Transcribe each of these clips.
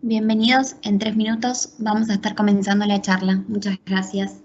Bienvenidos, en 3 minutos vamos a estar comenzando la charla. Muchas gracias.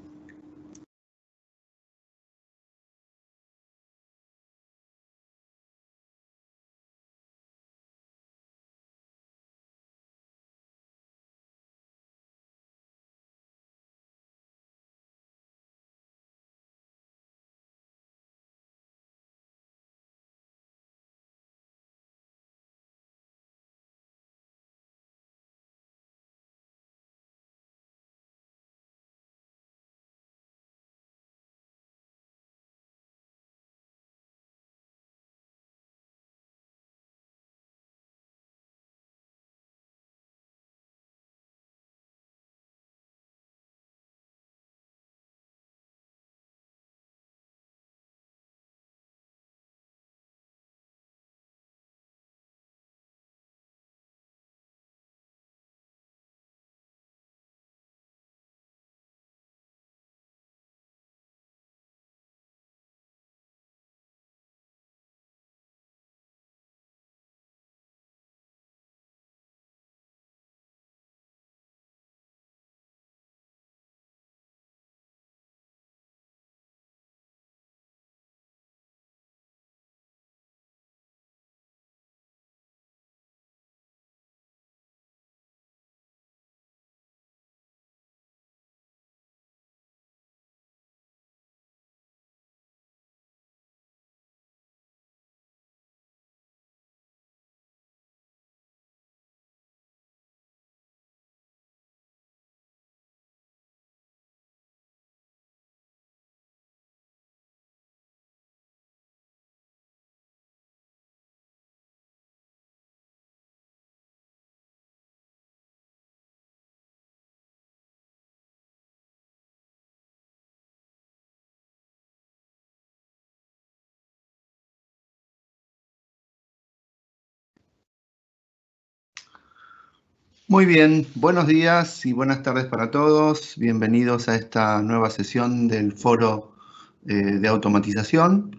Muy bien, buenos días y buenas tardes para todos. Bienvenidos a esta nueva sesión del Foro de Automatización.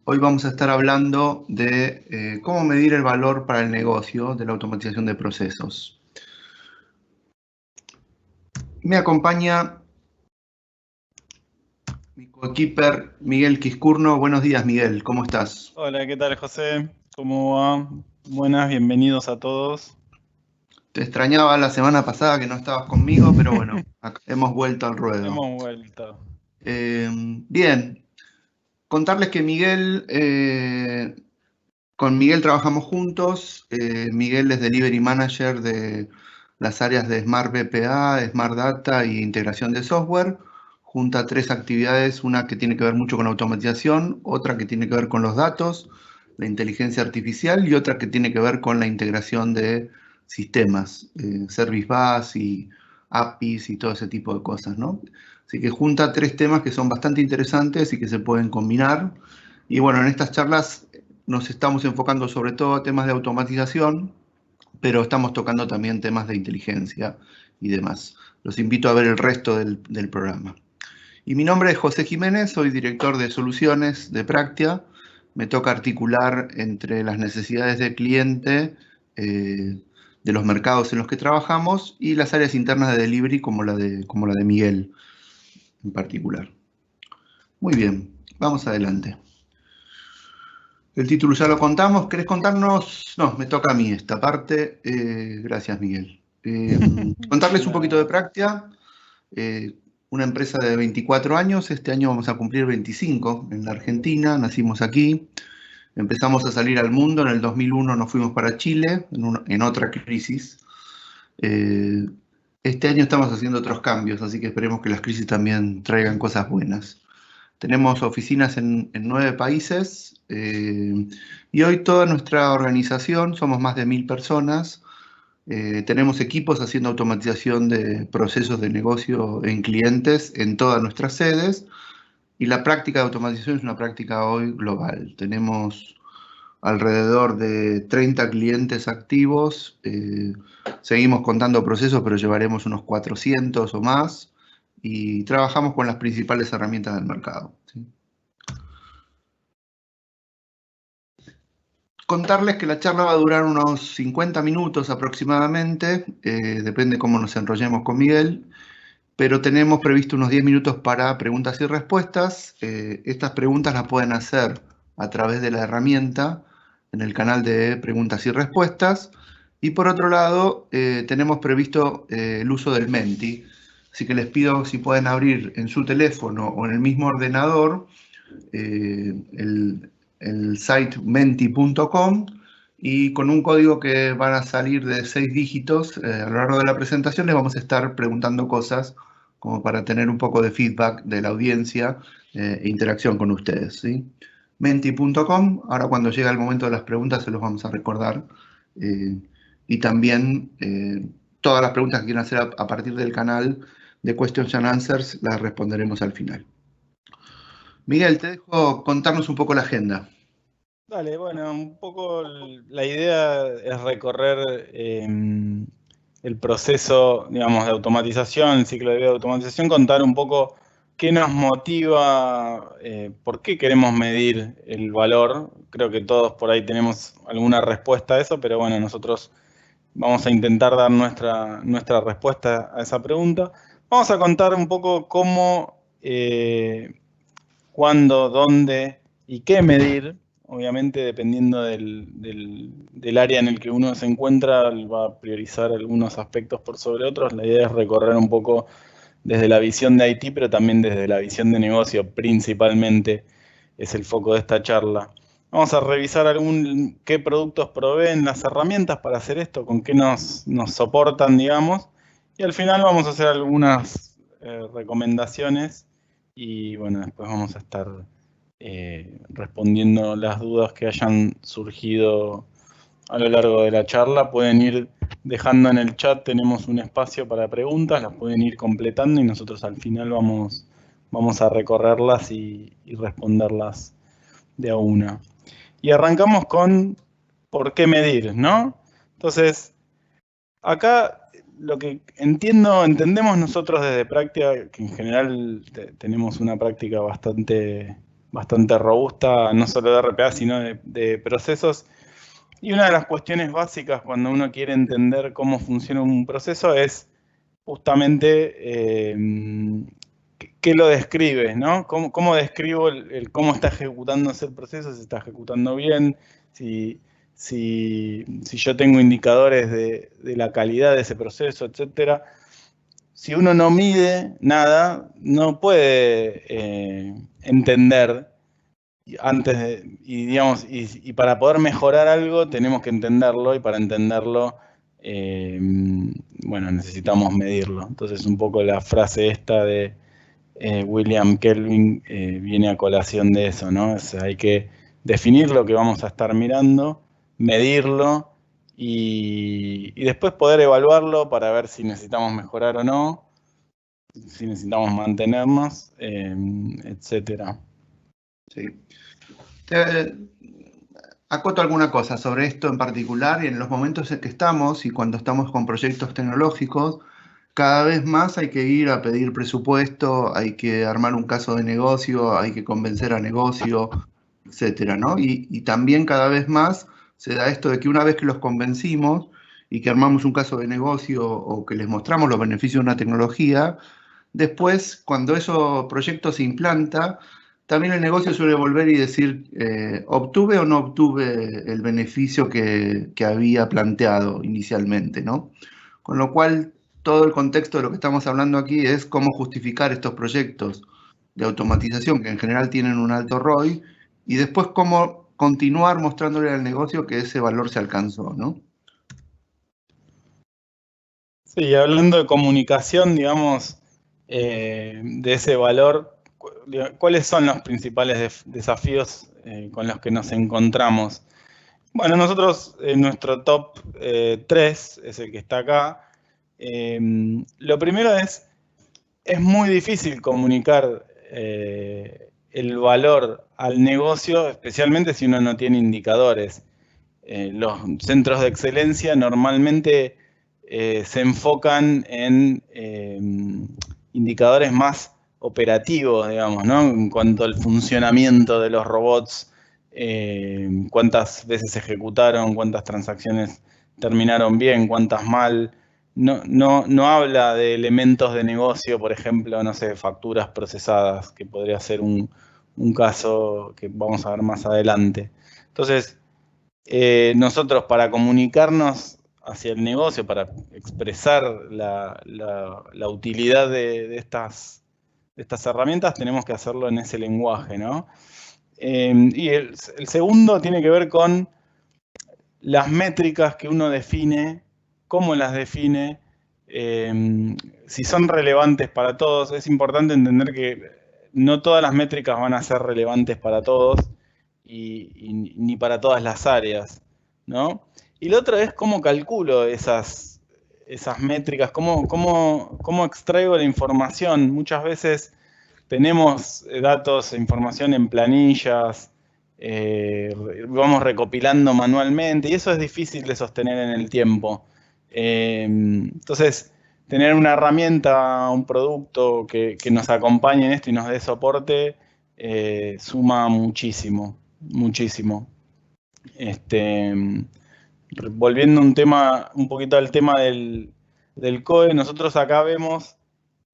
Hoy vamos a estar hablando de cómo medir el valor para el negocio de la automatización de procesos. Me acompaña mi coequiper Miguel Quiscurno. Buenos días, Miguel, ¿cómo estás? Hola, ¿qué tal, José? ¿Cómo va? Buenas, bienvenidos a todos. Te extrañaba la semana pasada que no estabas conmigo, pero bueno, hemos vuelto al ruedo. Hemos vuelto. Bien, contarles que con Miguel trabajamos juntos. Miguel es Delivery Manager de las áreas de Smart BPA, Smart Data y integración de software. Junta 3 actividades, una que tiene que ver mucho con automatización, otra que tiene que ver con los datos, la inteligencia artificial y otra que tiene que ver con la integración de sistemas, Service Bus y APIs y todo ese tipo de cosas, ¿no? Así que junta 3 temas que son bastante interesantes y que se pueden combinar. Y bueno, en estas charlas nos estamos enfocando sobre todo a temas de automatización, pero estamos tocando también temas de inteligencia y demás. Los invito a ver el resto del programa. Y mi nombre es José Jiménez, soy director de soluciones de Practia. Me toca articular entre las necesidades del cliente, de los mercados en los que trabajamos y las áreas internas de delivery como la de Miguel en particular. Muy bien, vamos adelante. El título ya lo contamos. ¿Querés contarnos? No, me toca a mí esta parte. Gracias, Miguel. Contarles un poquito de Practia. Una empresa de 24 años. Este año vamos a cumplir 25 en la Argentina. Nacimos aquí. Empezamos a salir al mundo. En el 2001 nos fuimos para Chile, en otra crisis. Este año estamos haciendo otros cambios, así que esperemos que las crisis también traigan cosas buenas. Tenemos oficinas en 9 países y hoy toda nuestra organización, somos más de 1000 personas, tenemos equipos haciendo automatización de procesos de negocio en clientes en todas nuestras sedes y la práctica de automatización es una práctica hoy global. Tenemos alrededor de 30 clientes activos, seguimos contando procesos pero llevaremos unos 400 o más. Y trabajamos con las principales herramientas del mercado, ¿sí? contarles que la charla va a durar unos 50 minutos aproximadamente, depende cómo nos enrollemos con Miguel, pero tenemos previsto unos 10 minutos para preguntas y respuestas. Estas preguntas las pueden hacer a través de la herramienta en el canal de preguntas y respuestas. Y por otro lado, tenemos previsto el uso del Menti. Así que les pido si pueden abrir en su teléfono o en el mismo ordenador el site menti.com, y con un código que van a salir de 6 dígitos a lo largo de la presentación les vamos a estar preguntando cosas como para tener un poco de feedback de la audiencia e interacción con ustedes, ¿sí? Menti.com, ahora cuando llega el momento de las preguntas se los vamos a recordar. Y también todas las preguntas que quieran hacer a partir del canal de Questions and Answers las responderemos al final. Miguel, te dejo contarnos un poco la agenda. Dale, bueno, un poco la idea es recorrer el proceso, digamos, de automatización, el ciclo de vida de automatización, contar un poco qué nos motiva, por qué queremos medir el valor. Creo que todos por ahí tenemos alguna respuesta a eso, pero bueno, nosotros vamos a intentar dar nuestra respuesta a esa pregunta. Vamos a contar un poco cómo, cuándo, dónde y qué medir. Obviamente, dependiendo del área en el que uno se encuentra, va a priorizar algunos aspectos por sobre otros. La idea es recorrer un poco desde la visión de IT, pero también desde la visión de negocio, principalmente es el foco de esta charla. Vamos a revisar qué productos proveen las herramientas para hacer esto, con qué nos soportan, digamos, y al final vamos a hacer algunas recomendaciones y bueno, después vamos a estar respondiendo las dudas que hayan surgido a lo largo de la charla. Pueden ir dejando en el chat, tenemos un espacio para preguntas, las pueden ir completando y nosotros al final vamos a recorrerlas y responderlas de a una. Y arrancamos con ¿por qué medir?, ¿no? Entonces, acá lo que entendemos nosotros desde práctica, que en general tenemos una práctica bastante robusta, no solo de RPA, sino de procesos. Y una de las cuestiones básicas cuando uno quiere entender cómo funciona un proceso es justamente qué lo describe, ¿no? ¿Cómo describo cómo está ejecutándose el proceso, si está ejecutando bien, si yo tengo indicadores de la calidad de ese proceso, etcétera. Si uno no mide nada, no puede entender antes y para poder mejorar algo tenemos que entenderlo, y para entenderlo bueno, necesitamos medirlo. Entonces un poco la frase esta de William Kelvin viene a colación de eso, ¿no? O sea, hay que definir lo que vamos a estar mirando, medirlo y después poder evaluarlo para ver si necesitamos mejorar o no, si necesitamos mantenernos, etcétera. Sí. Acoto alguna cosa sobre esto en particular, y en los momentos en que estamos y cuando estamos con proyectos tecnológicos, cada vez más hay que ir a pedir presupuesto, hay que armar un caso de negocio, hay que convencer a negocio, etcétera, ¿no? Y también cada vez más se da esto de que una vez que los convencimos y que armamos un caso de negocio o que les mostramos los beneficios de una tecnología, después, cuando ese proyecto se implanta, también el negocio suele volver y decir, ¿obtuve o no obtuve el beneficio que había planteado inicialmente, ¿no? Con lo cual, todo el contexto de lo que estamos hablando aquí es cómo justificar estos proyectos de automatización que en general tienen un alto ROI, y después cómo continuar mostrándole al negocio que ese valor se alcanzó, ¿no? Sí, hablando de comunicación, digamos, de ese valor, ¿cuáles son los principales desafíos con los que nos encontramos? Bueno, nosotros, nuestro top 3 es el que está acá. Lo primero es muy difícil comunicar el valor al negocio, especialmente si uno no tiene indicadores. Los centros de excelencia normalmente se enfocan en indicadores más operativos, digamos, ¿no? En cuanto al funcionamiento de los robots, cuántas veces se ejecutaron, cuántas transacciones terminaron bien, cuántas mal. No habla de elementos de negocio, por ejemplo, no sé, facturas procesadas, que podría ser un caso que vamos a ver más adelante. Entonces, nosotros para comunicarnos hacia el negocio, para expresar la utilidad de estas herramientas, tenemos que hacerlo en ese lenguaje, ¿no? Y el segundo tiene que ver con las métricas que uno define, cómo las define, si son relevantes para todos. Es importante entender que no todas las métricas van a ser relevantes para todos y ni para todas las áreas, ¿no? Y lo otro es cómo calculo esas métricas, cómo extraigo la información. Muchas veces tenemos datos e información en planillas, vamos recopilando manualmente y eso es difícil de sostener en el tiempo. Entonces, tener una herramienta, un producto que nos acompañe en esto y nos dé soporte, suma muchísimo, muchísimo. Volviendo un poquito al tema del COE, nosotros acá vemos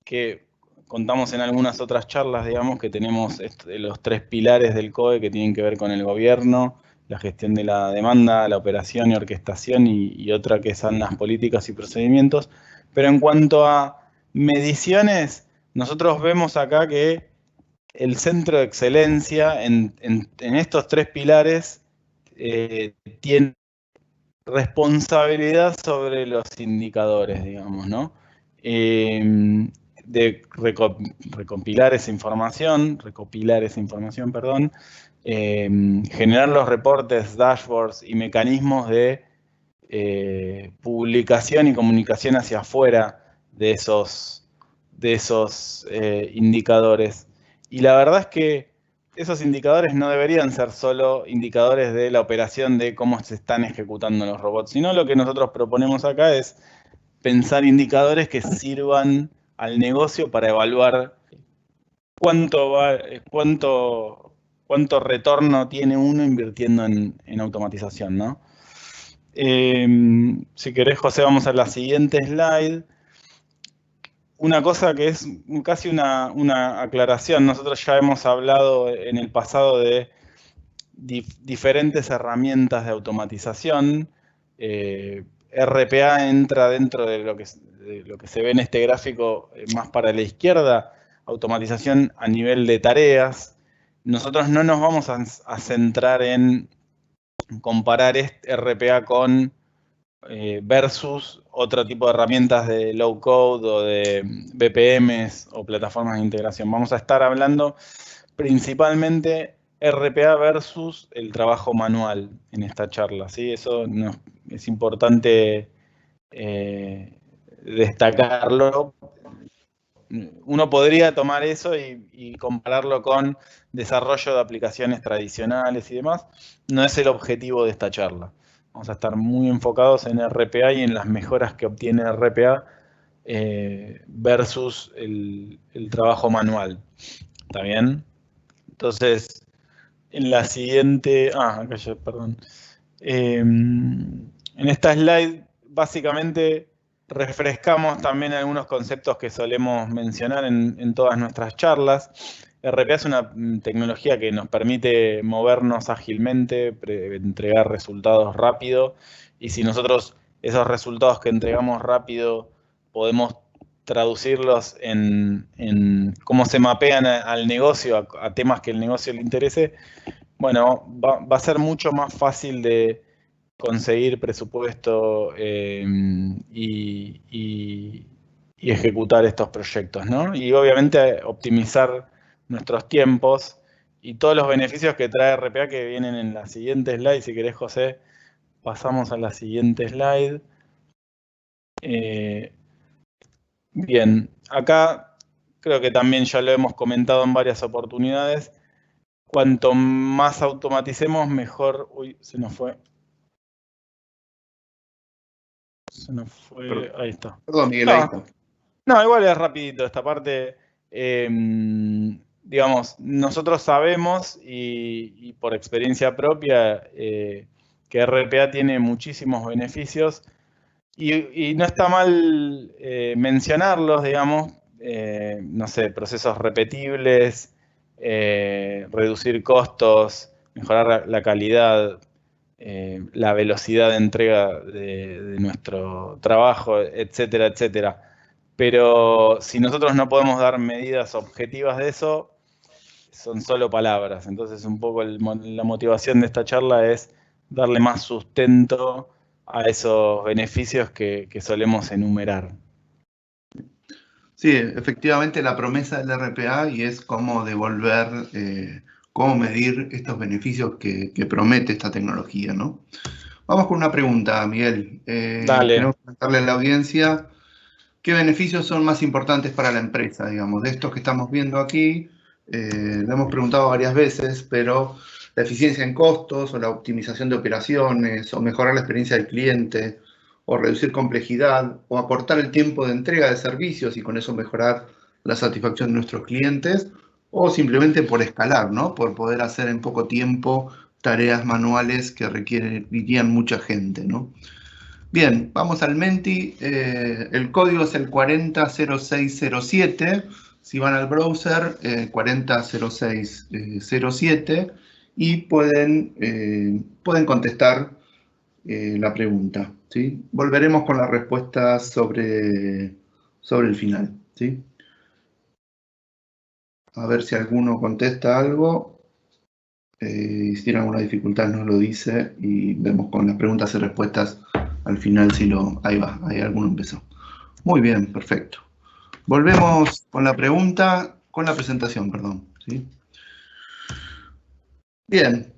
que contamos en algunas otras charlas, digamos, que tenemos los 3 pilares del COE que tienen que ver con el gobierno, la gestión de la demanda, la operación y orquestación y otra que son las políticas y procedimientos. Pero en cuanto a mediciones, nosotros vemos acá que el centro de excelencia en estos 3 pilares tiene responsabilidad sobre los indicadores, digamos, ¿no? De recopilar esa información, perdón, generar los reportes, dashboards y mecanismos de publicación y comunicación hacia afuera de esos indicadores. Y la verdad es que esos indicadores no deberían ser solo indicadores de la operación de cómo se están ejecutando los robots, sino lo que nosotros proponemos acá es pensar indicadores que sirvan al negocio para evaluar cuánto retorno tiene uno invirtiendo en automatización, ¿no? Si querés, José, vamos a la siguiente slide. Una cosa que es casi una aclaración. Nosotros ya hemos hablado en el pasado de diferentes herramientas de automatización. RPA entra dentro de lo que se ve en este gráfico más para la izquierda, automatización a nivel de tareas. Nosotros no nos vamos a centrar en comparar este RPA con versus otro tipo de herramientas de low code o de BPMs o plataformas de integración. Vamos a estar hablando principalmente RPA versus el trabajo manual en esta charla, ¿sí? Eso es importante destacarlo. Uno podría tomar eso y compararlo con desarrollo de aplicaciones tradicionales y demás. No es el objetivo de esta charla. Vamos a estar muy enfocados en RPA y en las mejoras que obtiene RPA versus el trabajo manual. ¿Está bien? Entonces, en la siguiente... acá ya, perdón. En esta slide, básicamente, refrescamos también algunos conceptos que solemos mencionar en todas nuestras charlas. RPA es una tecnología que nos permite movernos ágilmente, entregar resultados rápido, y si nosotros esos resultados que entregamos rápido podemos traducirlos en cómo se mapean al negocio, a temas que el negocio le interese, bueno, va a ser mucho más fácil de conseguir presupuesto y ejecutar estos proyectos, ¿no? Y obviamente optimizar nuestros tiempos y todos los beneficios que trae RPA que vienen en la siguiente slide. Si querés, José, pasamos a la siguiente slide. Bien, acá creo que también ya lo hemos comentado en varias oportunidades. Cuanto más automaticemos, mejor... Uy, se nos fue. Ahí está. Perdón, Miguel, ahí está. No, igual es rapidito esta parte. digamos, nosotros sabemos y por experiencia propia que RPA tiene muchísimos beneficios y no está mal mencionarlos, digamos, no sé, procesos repetibles, reducir costos, mejorar la calidad, la velocidad de entrega de nuestro trabajo, etcétera, etcétera. Pero si nosotros no podemos dar medidas objetivas de eso, son solo palabras. Entonces, un poco la motivación de esta charla es darle más sustento a esos beneficios que solemos enumerar. Sí, efectivamente la promesa del RPA y es cómo devolver, cómo medir estos beneficios que promete esta tecnología, ¿no? Vamos con una pregunta, Miguel. Dale. Queremos preguntarle a la audiencia qué beneficios son más importantes para la empresa, digamos, de estos que estamos viendo aquí. Lo hemos preguntado varias veces, pero la eficiencia en costos o la optimización de operaciones o mejorar la experiencia del cliente o reducir complejidad o acortar el tiempo de entrega de servicios y con eso mejorar la satisfacción de nuestros clientes o simplemente por escalar, ¿no? Por poder hacer en poco tiempo tareas manuales que requerirían mucha gente, ¿no? Bien, vamos al Menti. El código es el 400607. Si van al browser, 400607 y pueden contestar la pregunta, ¿sí? Volveremos con las respuestas sobre el final, ¿sí? A ver si alguno contesta algo. Si tiene alguna dificultad nos lo dice y vemos con las preguntas y respuestas al final si lo... Ahí va, ahí alguno empezó. Muy bien, perfecto. Volvemos con la pregunta, con la presentación, perdón, ¿sí? Bien.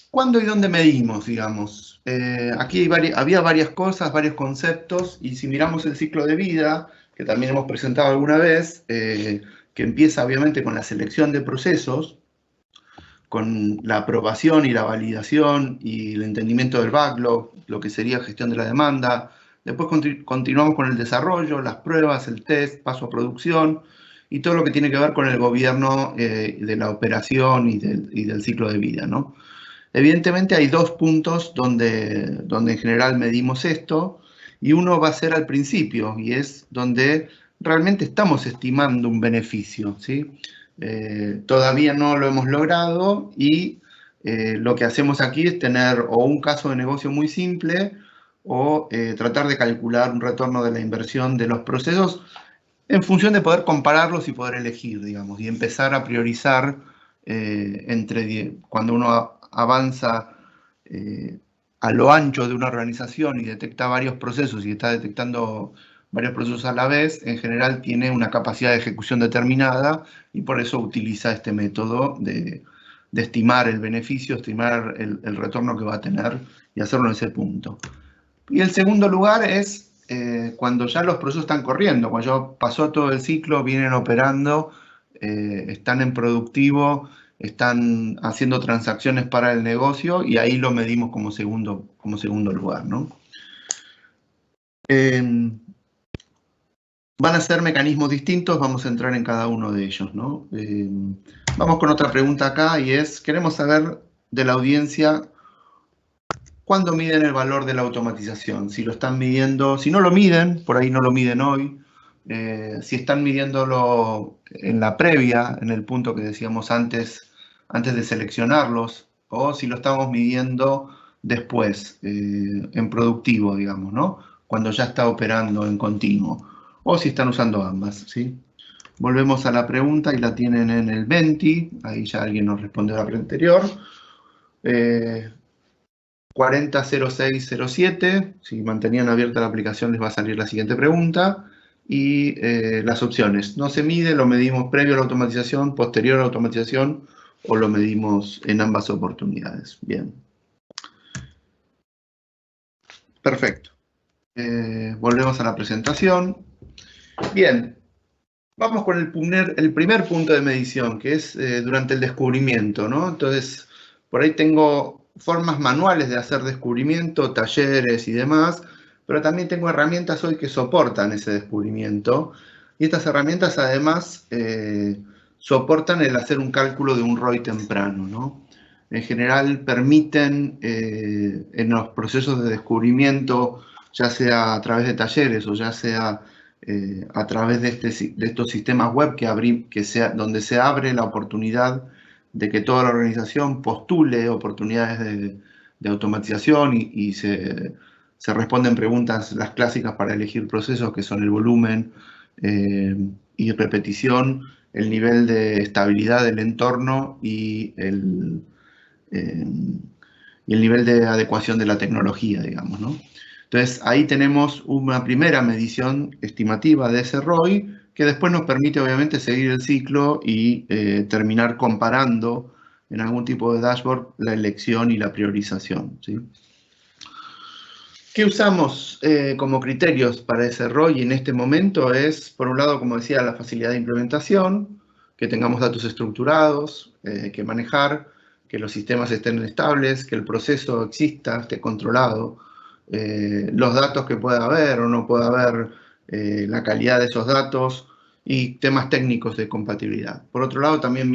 ¿Cuándo y dónde medimos, digamos? Aquí había varias cosas, varios conceptos, y si miramos el ciclo de vida, que también hemos presentado alguna vez, que empieza obviamente con la selección de procesos, con la aprobación y la validación y el entendimiento del backlog, lo que sería gestión de la demanda. Después continuamos con el desarrollo, las pruebas, el test, paso a producción y todo lo que tiene que ver con el gobierno de la operación y del ciclo de vida, ¿no? Evidentemente hay dos puntos donde en general medimos esto y uno va a ser al principio y es donde realmente estamos estimando un beneficio, ¿sí? Todavía no lo hemos logrado y lo que hacemos aquí es tener o un caso de negocio muy simple o tratar de calcular un retorno de la inversión de los procesos en función de poder compararlos y poder elegir, digamos, y empezar a priorizar cuando uno avanza a lo ancho de una organización y detecta varios procesos y está detectando varios procesos a la vez, en general tiene una capacidad de ejecución determinada y por eso utiliza este método de estimar el beneficio, estimar el retorno que va a tener y hacerlo en ese punto. Y el segundo lugar es cuando ya los procesos están corriendo, cuando ya pasó todo el ciclo, vienen operando, están en productivo, están haciendo transacciones para el negocio y ahí lo medimos como segundo lugar, ¿no? Van a ser mecanismos distintos, vamos a entrar en cada uno de ellos, ¿no? Vamos con otra pregunta acá y es, queremos saber de la audiencia cuándo miden el valor de la automatización, si lo están midiendo, si no lo miden, por ahí no lo miden hoy, si están midiéndolo en la previa, en el punto que decíamos antes de seleccionarlos, o si lo estamos midiendo después, en productivo, digamos, ¿no? Cuando ya está operando en continuo, o si están usando ambas, ¿sí? Volvemos a la pregunta y la tienen en el Menti, ahí ya alguien nos respondió a la anterior. 400607, si mantenían abierta la aplicación les va a salir la siguiente pregunta. Y las opciones, no se mide, lo medimos previo a la automatización, posterior a la automatización o lo medimos en ambas oportunidades. Bien. Perfecto. Volvemos a la presentación. Bien. Vamos con el primer punto de medición, que es durante el descubrimiento, ¿no? Entonces, por ahí tengo formas manuales de hacer descubrimiento, talleres y demás, pero también tengo herramientas hoy que soportan ese descubrimiento. Y estas herramientas, además, soportan el hacer un cálculo de un ROI temprano, ¿no? En general permiten en los procesos de descubrimiento, ya sea a través de talleres o ya sea a través de estos sistemas web donde se abre la oportunidad de que toda la organización postule oportunidades de automatización y se responden preguntas, las clásicas para elegir procesos, que son el volumen y repetición, el nivel de estabilidad del entorno y el nivel de adecuación de la tecnología, digamos, ¿no? Entonces, ahí tenemos una primera medición estimativa de ese ROI, que después nos permite, obviamente, seguir el ciclo y terminar comparando en algún tipo de dashboard la elección y la priorización, ¿sí? ¿Qué usamos como criterios para ese ROI en este momento? Es, por un lado, como decía, la facilidad de implementación, que tengamos datos estructurados que manejar, que los sistemas estén estables, que el proceso exista, esté controlado, los datos que pueda haber o no pueda haber, la calidad de esos datos y temas técnicos de compatibilidad. Por otro lado, también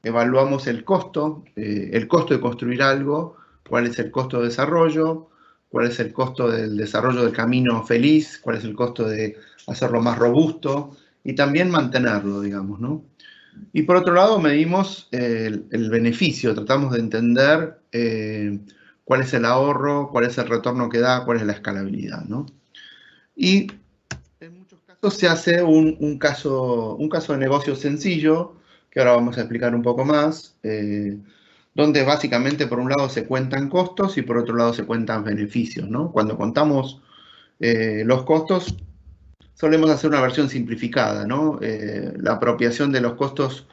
evaluamos el costo de construir algo, cuál es el costo de desarrollo, cuál es el costo del desarrollo del camino feliz, cuál es el costo de hacerlo más robusto y también mantenerlo, digamos, ¿no? Y por otro lado, medimos el beneficio, tratamos de entender cuál es el ahorro, cuál es el retorno que da, cuál es la escalabilidad, ¿no? Y en muchos casos se hace un caso de negocio sencillo, que ahora vamos a explicar un poco más, donde básicamente por un lado se cuentan costos y por otro lado se cuentan beneficios, ¿no? Cuando contamos los costos, solemos hacer una versión simplificada, ¿no? La apropiación de los costos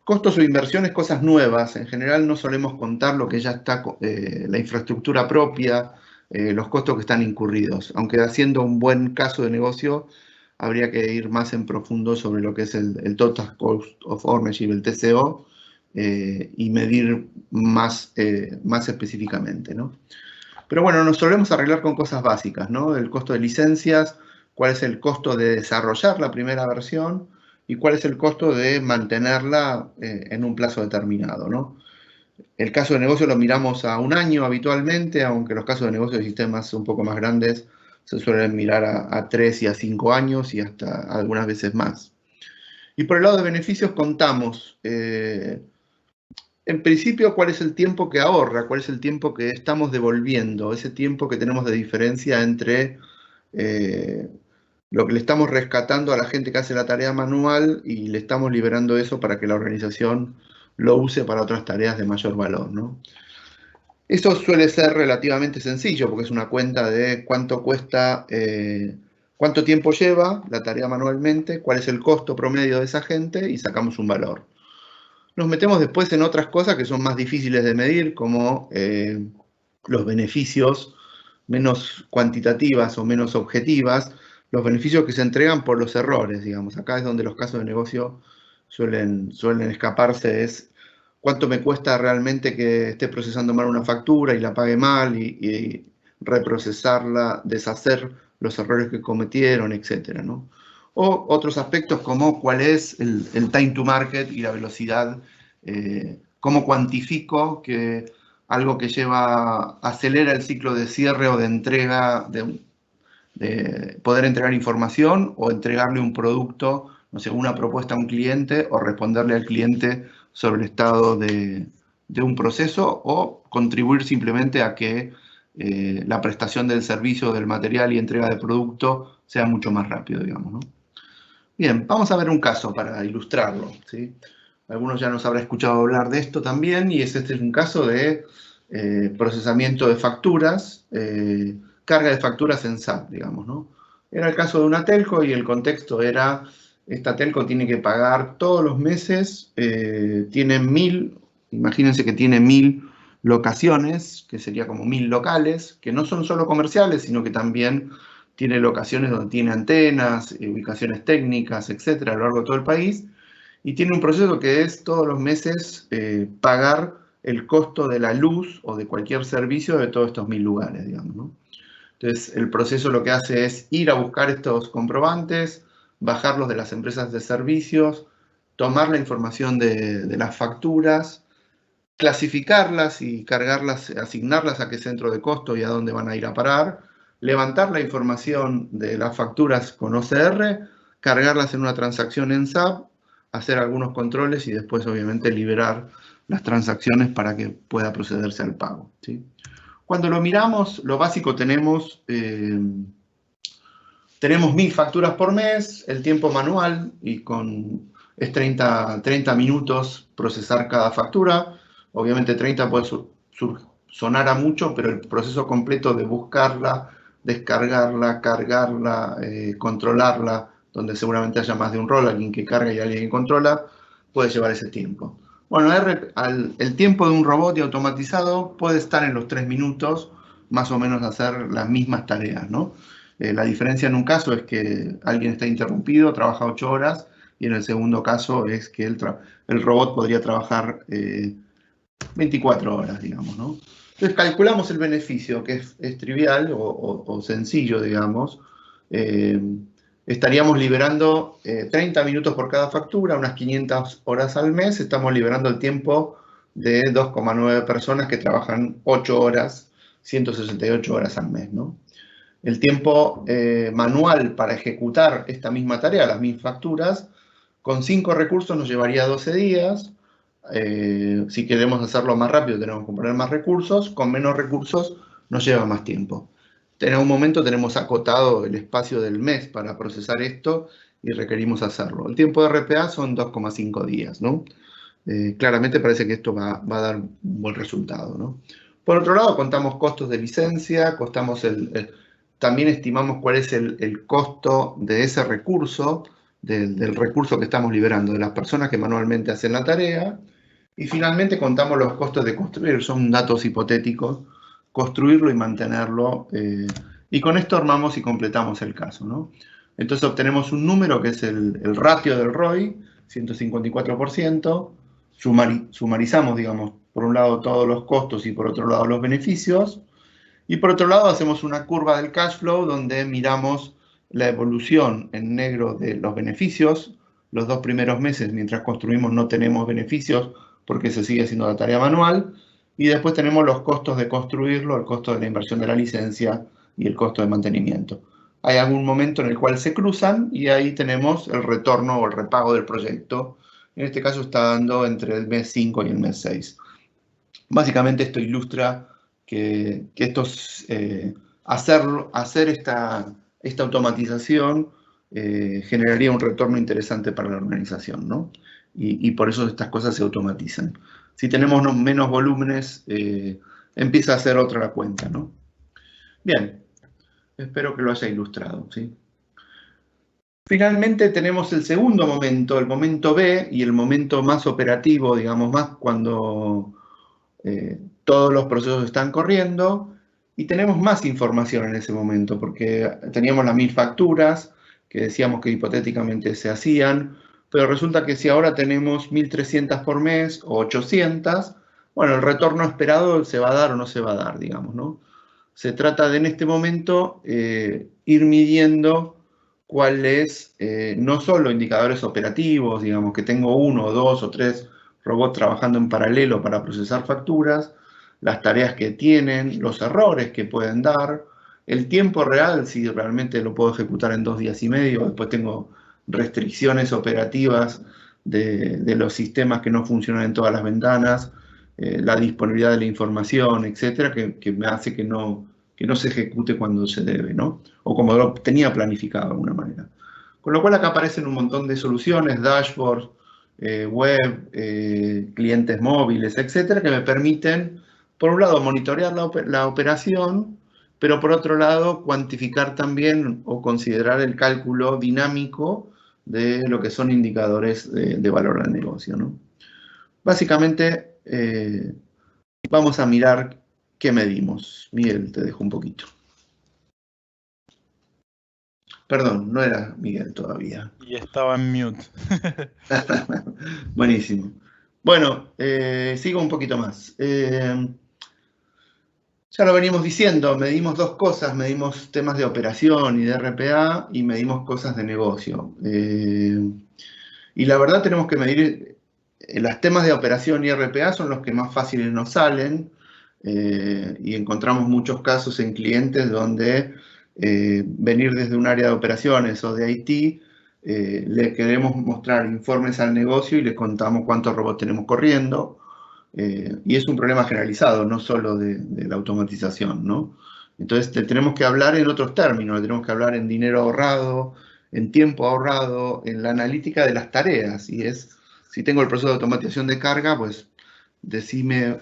o inversiones, cosas nuevas. En general no solemos contar lo que ya está, la infraestructura propia, los costos que están incurridos. Aunque haciendo un buen caso de negocio, habría que ir más en profundo sobre lo que es el Total Cost of Ownership, el TCO, y medir más específicamente, ¿no? Pero bueno, nos solemos arreglar con cosas básicas, ¿no? El costo de licencias, cuál es el costo de desarrollar la primera versión y cuál es el costo de mantenerla en un plazo determinado, ¿no? El caso de negocio lo miramos a un año habitualmente, aunque los casos de negocio de sistemas un poco más grandes se suelen mirar a 3 y a 5 años y hasta algunas veces más. Y por el lado de beneficios contamos, en principio, cuál es el tiempo que ahorra, cuál es el tiempo que estamos devolviendo, ese tiempo que tenemos de diferencia entre lo que le estamos rescatando a la gente que hace la tarea manual y le estamos liberando eso para que la organización lo use para otras tareas de mayor valor, ¿no? Eso suele ser relativamente sencillo porque es una cuenta de cuánto cuesta, cuánto tiempo lleva la tarea manualmente, cuál es el costo promedio de esa gente y sacamos un valor. Nos metemos después en otras cosas que son más difíciles de medir, como los beneficios menos cuantitativas o menos objetivas, los beneficios que se entregan por los errores, digamos. Acá es donde los casos de negocio suelen escaparse, es cuánto me cuesta realmente que esté procesando mal una factura y la pague mal y reprocesarla, deshacer los errores que cometieron, etcétera, ¿no? O otros aspectos como cuál es el time to market y la velocidad, cómo cuantifico que algo que acelera el ciclo de cierre o de entrega, de poder entregar información o entregarle un producto, no sé, una propuesta a un cliente o responderle al cliente sobre el estado de un proceso o contribuir simplemente a que la prestación del servicio, del material y entrega de producto sea mucho más rápido, digamos, ¿no? Bien, vamos a ver un caso para ilustrarlo, ¿sí? Algunos ya nos habrán escuchado hablar de esto también, y este es un caso de procesamiento de facturas, carga de facturas en SAP, digamos, ¿no? Era el caso de una telco y el contexto era, esta telco tiene que pagar todos los meses, tiene 1000, imagínense que tiene 1000 locaciones, que sería como 1000 locales, que no son solo comerciales, sino que también tiene locaciones donde tiene antenas, ubicaciones técnicas, etcétera, a lo largo de todo el país, y tiene un proceso que es todos los meses pagar el costo de la luz o de cualquier servicio de todos estos 1000 lugares, digamos, ¿no? Entonces, el proceso lo que hace es ir a buscar estos comprobantes, bajarlos de las empresas de servicios, tomar la información de las facturas, clasificarlas y cargarlas, asignarlas a qué centro de costo y a dónde van a ir a parar, levantar la información de las facturas con OCR, cargarlas en una transacción en SAP, hacer algunos controles y después obviamente liberar las transacciones para que pueda procederse al pago, ¿sí? Cuando lo miramos, lo básico tenemos 1000 facturas por mes, el tiempo manual y es 30 minutos procesar cada factura. Obviamente 30 puede sonar a mucho, pero el proceso completo de buscarla, descargarla, cargarla, controlarla, donde seguramente haya más de un rol, alguien que carga y alguien que controla, puede llevar ese tiempo. Bueno, el tiempo de un robot y automatizado puede estar en los 3 minutos, más o menos hacer las mismas tareas, ¿no? La diferencia en un caso es que alguien está interrumpido, trabaja 8 horas, y en el segundo caso es que el robot podría trabajar 24 horas, digamos, ¿no? Entonces calculamos el beneficio, que es trivial o sencillo, digamos. Estaríamos liberando 30 minutos por cada factura, unas 500 horas al mes. Estamos liberando el tiempo de 2,9 personas que trabajan 8 horas, 168 horas al mes, ¿no? El tiempo manual para ejecutar esta misma tarea, las mismas facturas, con 5 recursos nos llevaría 12 días. Si queremos hacerlo más rápido tenemos que poner más recursos, con menos recursos nos lleva más tiempo. En algún momento tenemos acotado el espacio del mes para procesar esto y requerimos hacerlo. El tiempo de RPA son 2,5 días, ¿no? Claramente parece que esto va a dar un buen resultado, ¿no? Por otro lado, contamos costos de licencia, también estimamos cuál es el costo de ese recurso, del recurso que estamos liberando, de las personas que manualmente hacen la tarea. Y finalmente contamos los costos de construir, son datos hipotéticos, construirlo y mantenerlo. Y con esto armamos y completamos el caso, ¿no? Entonces obtenemos un número que es el ratio del ROI, 154%. Sumarizamos, digamos, por un lado todos los costos y por otro lado los beneficios. Y por otro lado hacemos una curva del cash flow donde miramos la evolución en negro de los beneficios. Los 2 primeros meses, mientras construimos, no tenemos beneficios porque se sigue haciendo la tarea manual. Y después tenemos los costos de construirlo, el costo de la inversión de la licencia y el costo de mantenimiento. Hay algún momento en el cual se cruzan y ahí tenemos el retorno o el repago del proyecto. En este caso está dando entre el mes 5 y el mes 6. Básicamente esto ilustra que hacer esta automatización generaría un retorno interesante para la organización, ¿no? Y por eso estas cosas se automatizan. Si tenemos menos volúmenes, empieza a ser otra la cuenta, ¿no? Bien, espero que lo haya ilustrado, ¿sí? Finalmente tenemos el segundo momento, el momento B, y el momento más operativo, digamos, más cuando todos los procesos están corriendo, y tenemos más información en ese momento, porque teníamos las 1000 facturas que decíamos que hipotéticamente se hacían, pero resulta que si ahora tenemos 1300 por mes o 800, bueno, el retorno esperado se va a dar o no se va a dar, digamos, ¿no? Se trata de en este momento ir midiendo cuáles, no solo indicadores operativos, digamos que tengo 1, 2 o 3 robots trabajando en paralelo para procesar facturas, las tareas que tienen, los errores que pueden dar, el tiempo real, si realmente lo puedo ejecutar en 2 días y medio, después tengo restricciones operativas de los sistemas que no funcionan en todas las ventanas, la disponibilidad de la información, etcétera, que me hace que no se ejecute cuando se debe, ¿no? O como lo tenía planificado de alguna manera. Con lo cual acá aparecen un montón de soluciones, dashboards, web, clientes móviles, etcétera, que me permiten, por un lado, monitorear la operación, pero por otro lado, cuantificar también o considerar el cálculo dinámico de lo que son indicadores de valor al negocio, ¿no? Básicamente, vamos a mirar qué medimos. Miguel, te dejo un poquito. Perdón, no era Miguel todavía. Y estaba en mute. Buenísimo. Bueno, sigo un poquito más. Ya lo venimos diciendo, medimos 2 cosas, medimos temas de operación y de RPA y medimos cosas de negocio. Y la verdad tenemos que medir, los temas de operación y RPA son los que más fáciles nos salen, y encontramos muchos casos en clientes donde venir desde un área de operaciones o de IT, le queremos mostrar informes al negocio y le contamos cuántos robots tenemos corriendo, y es un problema generalizado, no solo de la automatización, ¿no? Entonces tenemos que hablar en otros términos, tenemos que hablar en dinero ahorrado, en tiempo ahorrado, en la analítica de las tareas, y es, si tengo el proceso de automatización de carga, pues decime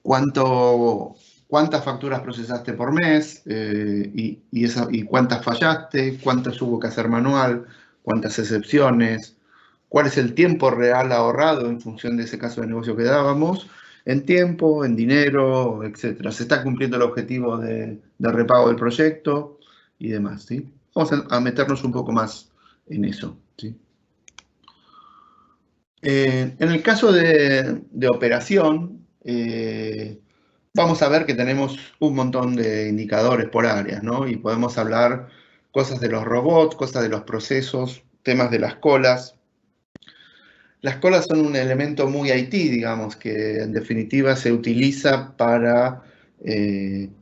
cuántas facturas procesaste por mes, y cuántas fallaste, cuántas hubo que hacer manual, cuántas excepciones, cuál es el tiempo real ahorrado en función de ese caso de negocio que dábamos, en tiempo, en dinero, etc. Se está cumpliendo el objetivo de repago del proyecto y demás, ¿sí? Vamos a meternos un poco más en eso, ¿sí? En el caso de operación, vamos a ver que tenemos un montón de indicadores por áreas, ¿no? Y podemos hablar cosas de los robots, cosas de los procesos, temas de las colas. Las colas son un elemento muy IT, digamos, que en definitiva se utiliza para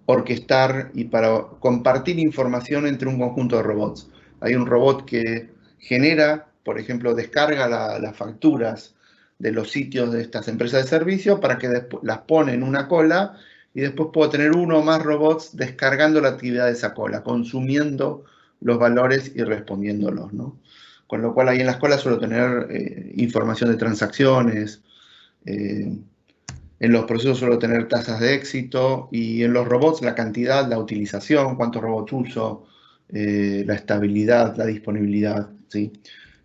orquestar y para compartir información entre un conjunto de robots. Hay un robot que genera, por ejemplo, descarga las facturas de los sitios de estas empresas de servicio para que las pone en una cola, y después puedo tener uno o más robots descargando la actividad de esa cola, consumiendo los valores y respondiéndolos, ¿no? Con lo cual ahí en la escuela suelo tener información de transacciones, en los procesos suelo tener tasas de éxito, y en los robots la cantidad, la utilización, cuántos robots uso, la estabilidad, la disponibilidad, ¿sí?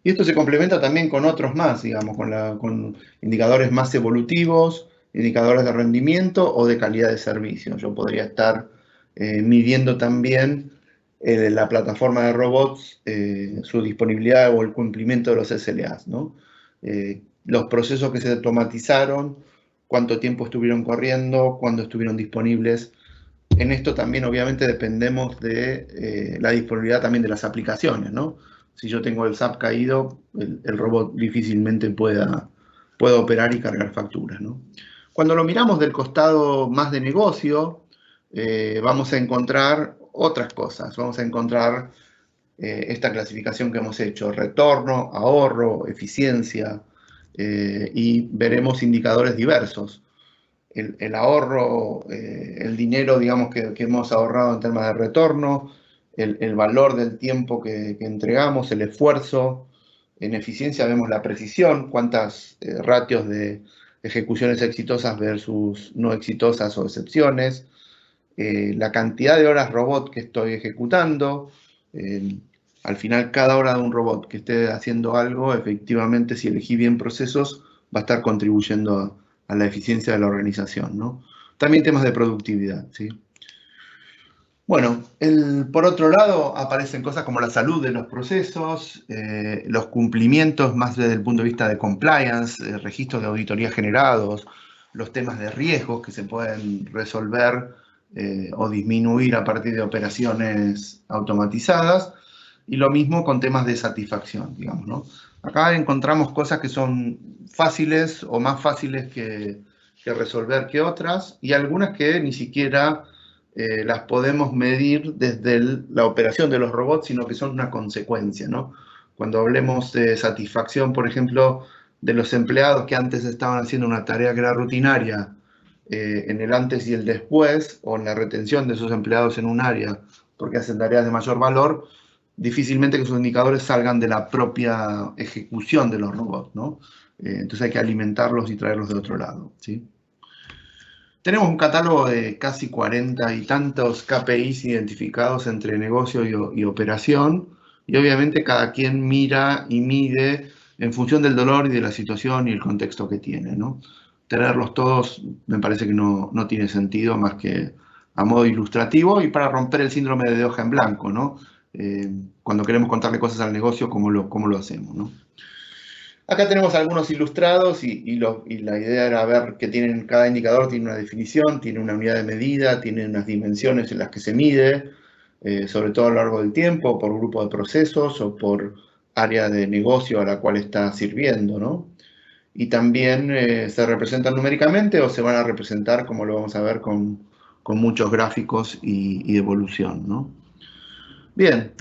Y esto se complementa también con otros más, digamos, con indicadores más evolutivos, indicadores de rendimiento o de calidad de servicio. Yo podría estar midiendo también la plataforma de robots, su disponibilidad o el cumplimiento de los SLAs, ¿no? Los procesos que se automatizaron, cuánto tiempo estuvieron corriendo, cuándo estuvieron disponibles. En esto también obviamente dependemos de la disponibilidad también de las aplicaciones, ¿no? Si yo tengo el SAP caído, el robot difícilmente pueda operar y cargar facturas, ¿no? Cuando lo miramos del costado más de negocio, vamos a encontrar otras cosas. Vamos a encontrar esta clasificación que hemos hecho: retorno, ahorro, eficiencia, y veremos indicadores diversos. El ahorro, el dinero, digamos, que hemos ahorrado en temas de retorno, el valor del tiempo que entregamos, el esfuerzo. En eficiencia vemos la precisión, cuántas ratios de ejecuciones exitosas versus no exitosas o excepciones, la cantidad de horas robot que estoy ejecutando. Al final, cada hora de un robot que esté haciendo algo, efectivamente, si elegí bien procesos, va a estar contribuyendo a la eficiencia de la organización, ¿no? También temas de productividad, ¿sí? Bueno, por otro lado, aparecen cosas como la salud de los procesos, los cumplimientos más desde el punto de vista de compliance, registros de auditoría generados, los temas de riesgos que se pueden resolver o disminuir a partir de operaciones automatizadas, y lo mismo con temas de satisfacción, digamos, ¿no? Acá encontramos cosas que son fáciles o más fáciles que resolver que otras, y algunas que ni siquiera las podemos medir desde la operación de los robots, sino que son una consecuencia, ¿no? Cuando hablemos de satisfacción, por ejemplo, de los empleados que antes estaban haciendo una tarea que era rutinaria, en el antes y el después, o en la retención de esos empleados en un área porque hacen tareas de mayor valor, difícilmente que esos indicadores salgan de la propia ejecución de los robots, ¿no? Entonces hay que alimentarlos y traerlos de otro lado, ¿sí? Tenemos un catálogo de casi 40 y tantos KPIs identificados entre negocio y operación, y obviamente cada quien mira y mide en función del dolor y de la situación y el contexto que tiene, ¿no? Tenerlos todos me parece que no tiene sentido, más que a modo ilustrativo y para romper el síndrome de hoja en blanco, ¿no? Cuando queremos contarle cosas al negocio, ¿cómo lo hacemos, ¿no? Acá tenemos algunos ilustrados, y la idea era ver que cada indicador tiene una definición, tiene una unidad de medida, tiene unas dimensiones en las que se mide, sobre todo a lo largo del tiempo, por grupo de procesos o por área de negocio a la cual está sirviendo, ¿no? Y también se representan numéricamente o se van a representar, como lo vamos a ver, con muchos gráficos y evolución, ¿no? Bien,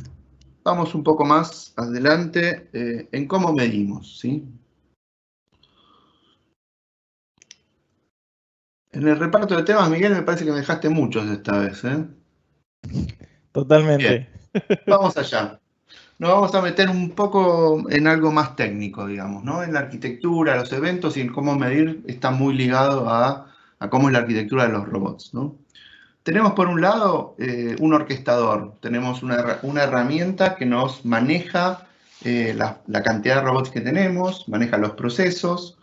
vamos un poco más adelante en cómo medimos, ¿sí? En el reparto de temas, Miguel, me parece que me dejaste muchos esta vez, ¿eh? Totalmente. Bien, vamos allá. Nos vamos a meter un poco en algo más técnico, digamos, ¿no? En la arquitectura, los eventos y en cómo medir está muy ligado a cómo es la arquitectura de los robots, ¿no? Tenemos por un lado un orquestador, tenemos una herramienta que nos maneja la cantidad de robots que tenemos, maneja los procesos.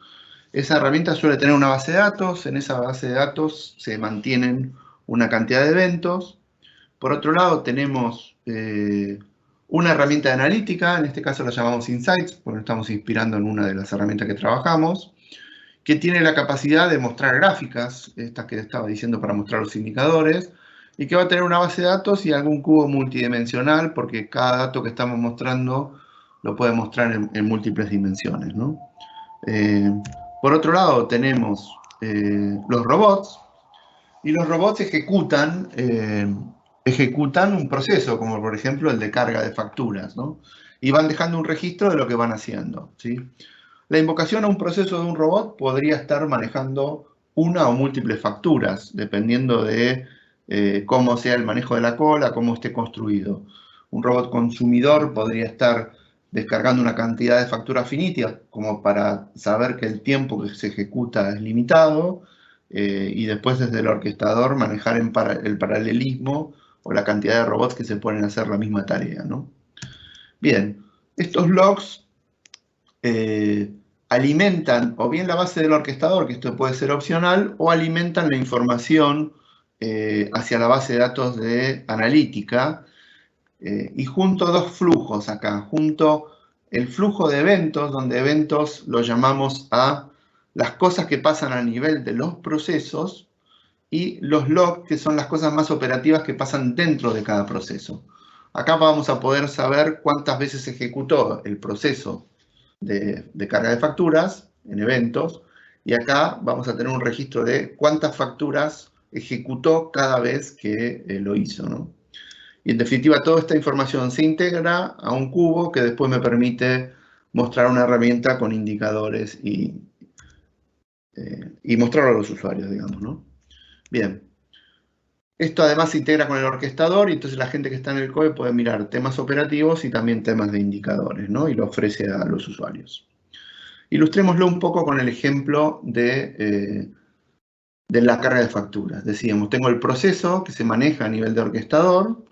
Esa herramienta suele tener una base de datos, en esa base de datos se mantienen una cantidad de eventos. Por otro lado tenemos una herramienta de analítica, en este caso la llamamos Insights, porque nos estamos inspirando en una de las herramientas que trabajamos, que tiene la capacidad de mostrar gráficas, estas que estaba diciendo para mostrar los indicadores, y que va a tener una base de datos y algún cubo multidimensional, porque cada dato que estamos mostrando lo puede mostrar en múltiples dimensiones, ¿no? Por otro lado tenemos los robots, y los robots ejecutan un proceso, como por ejemplo el de carga de facturas, ¿no? Y van dejando un registro de lo que van haciendo, ¿sí? La invocación a un proceso de un robot podría estar manejando una o múltiples facturas, dependiendo de cómo sea el manejo de la cola, cómo esté construido. Un robot consumidor podría estar descargando una cantidad de facturas finitas, como para saber que el tiempo que se ejecuta es limitado, y después desde el orquestador manejar el paralelismo o la cantidad de robots que se ponen a hacer la misma tarea, ¿no? Bien, estos logs alimentan o bien la base del orquestador, que esto puede ser opcional, o alimentan la información hacia la base de datos de analítica, y junto dos flujos acá, junto el flujo de eventos, donde eventos lo llamamos a las cosas que pasan a nivel de los procesos, y los logs, que son las cosas más operativas que pasan dentro de cada proceso. Acá vamos a poder saber cuántas veces se ejecutó el proceso de carga de facturas en eventos, y acá vamos a tener un registro de cuántas facturas ejecutó cada vez que lo hizo, ¿no? Y en definitiva, toda esta información se integra a un cubo que después me permite mostrar una herramienta con indicadores y mostrarlo a los usuarios, digamos, ¿no? Bien. Esto además se integra con el orquestador y entonces la gente que está en el COE puede mirar temas operativos y también temas de indicadores, ¿no? Y lo ofrece a los usuarios. Ilustrémoslo un poco con el ejemplo de la carga de facturas. Decíamos, tengo el proceso que se maneja a nivel de orquestador.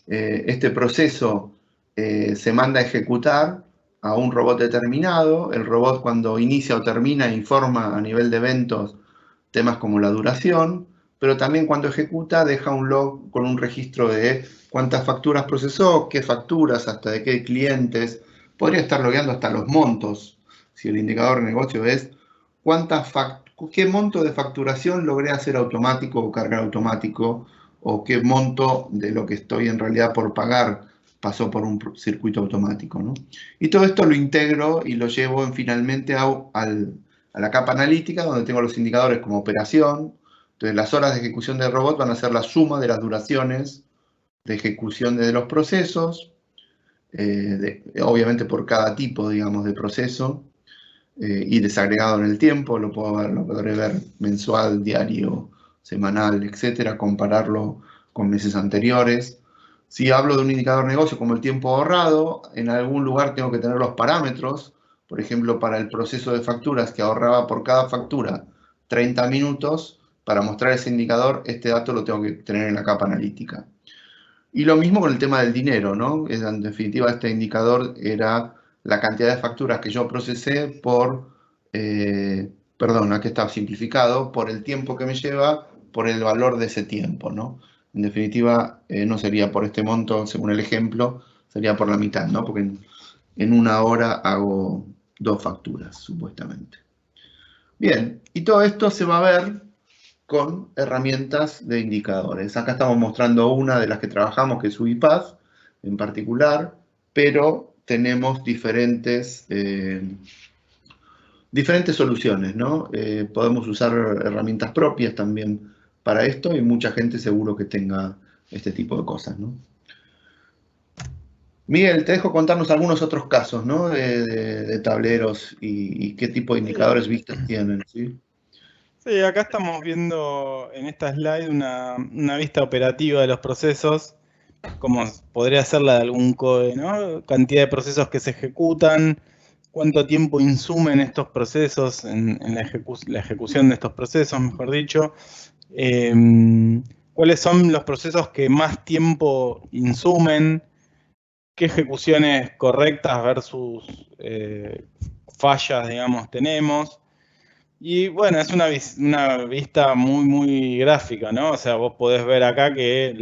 Este proceso se manda a ejecutar a un robot determinado. El robot, cuando inicia o termina, informa a nivel de eventos temas como la duración, pero también cuando ejecuta deja un log con un registro de cuántas facturas procesó, qué facturas, hasta de qué clientes. Podría estar logueando hasta los montos, si el indicador de negocio es qué monto de facturación logré hacer automático o cargar automático, o qué monto de lo que estoy en realidad por pagar pasó por un circuito automático, ¿no? Y todo esto lo integro y lo llevo finalmente a la capa analítica, donde tengo los indicadores como operación. Entonces, las horas de ejecución del robot van a ser la suma de las duraciones de ejecución de los procesos, obviamente por cada tipo, digamos, de proceso, y desagregado en el tiempo. Lo podré ver mensual, diario, semanal, etcétera, compararlo con meses anteriores. Si hablo de un indicador de negocio como el tiempo ahorrado, en algún lugar tengo que tener los parámetros. Por ejemplo, para el proceso de facturas, que ahorraba por cada factura 30 minutos, para mostrar ese indicador, este dato lo tengo que tener en la capa analítica. Y lo mismo con el tema del dinero, ¿no? En definitiva, este indicador era la cantidad de facturas que yo procesé perdón, aquí está simplificado, por el tiempo que me lleva, por el valor de ese tiempo, ¿no? En definitiva, no sería por este monto, según el ejemplo, sería por la mitad, ¿no? Porque en una hora hago 2 facturas, supuestamente. Bien, y todo esto se va a ver con herramientas de indicadores. Acá estamos mostrando una de las que trabajamos, que es UiPath en particular, pero tenemos diferentes soluciones, ¿no? Podemos usar herramientas propias también para esto y mucha gente seguro que tenga este tipo de cosas, ¿no? Miguel, te dejo contarnos algunos otros casos, ¿no? De tableros y qué tipo de indicadores vistas tienen, ¿sí? Sí, acá estamos viendo en esta slide una vista operativa de los procesos, como podría ser la de algún COE, ¿no? Cantidad de procesos que se ejecutan, cuánto tiempo insumen estos procesos en la ejecución de estos procesos, mejor dicho. ¿Cuáles son los procesos que más tiempo insumen? ¿Qué ejecuciones correctas versus fallas, digamos, tenemos? Y bueno, es una vista muy gráfica, ¿no? O sea, vos podés ver acá que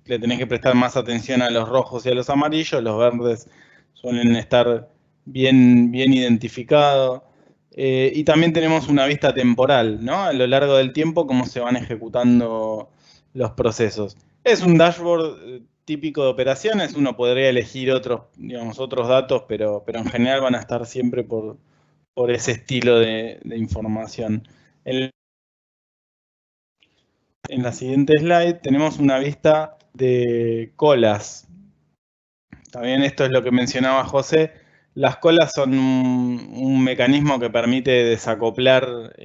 le tenés que prestar más atención a los rojos y a los amarillos, los verdes suelen estar bien identificados. Y también tenemos una vista temporal, ¿no? A lo largo del tiempo, cómo se van ejecutando los procesos. Es un dashboard típico de operaciones, uno podría elegir otros datos, pero en general van a estar siempre por ese estilo de información. En la siguiente slide tenemos una vista de colas. También esto es lo que mencionaba José. Las colas son un mecanismo que permite desacoplar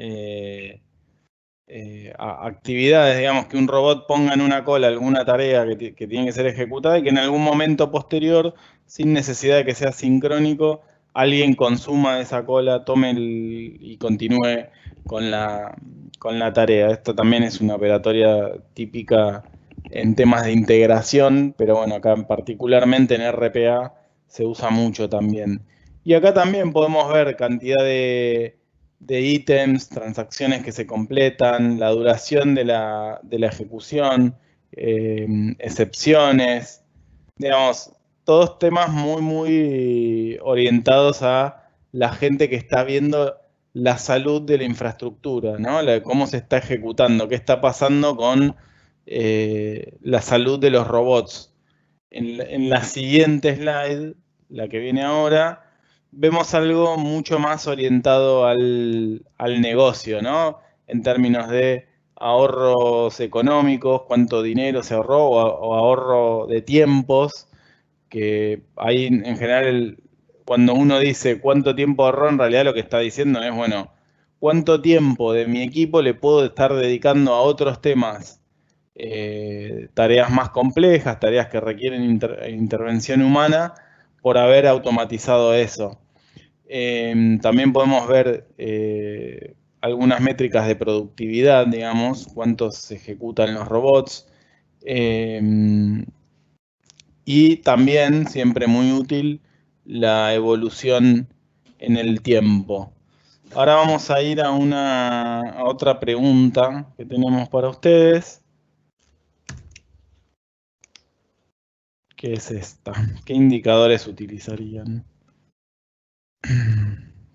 actividades, digamos, que un robot ponga en una cola alguna tarea que tiene que ser ejecutada y que en algún momento posterior, sin necesidad de que sea sincrónico, alguien consuma esa cola, y continúe con la tarea. Esto también es una operatoria típica en temas de integración, pero bueno, acá particularmente en RPA se usa mucho también. Y acá también podemos ver cantidad de ítems, transacciones que se completan, la duración de la ejecución, excepciones, digamos, todos temas muy orientados a la gente que está viendo la salud de la infraestructura, ¿no? Cómo se está ejecutando, qué está pasando con la salud de los robots. En la siguiente slide, la que viene ahora, vemos algo mucho más orientado al negocio, ¿no? En términos de ahorros económicos, cuánto dinero se ahorró o ahorro de tiempos, que ahí en general cuando uno dice cuánto tiempo ahorró, en realidad lo que está diciendo es, bueno, cuánto tiempo de mi equipo le puedo estar dedicando a otros temas, tareas más complejas, tareas que requieren intervención humana, por haber automatizado eso. También podemos ver algunas métricas de productividad, digamos, cuántos se ejecutan los robots. Y también, siempre muy útil, la evolución en el tiempo. Ahora vamos a ir a otra pregunta que tenemos para ustedes, que es esta. ¿Qué indicadores utilizarían?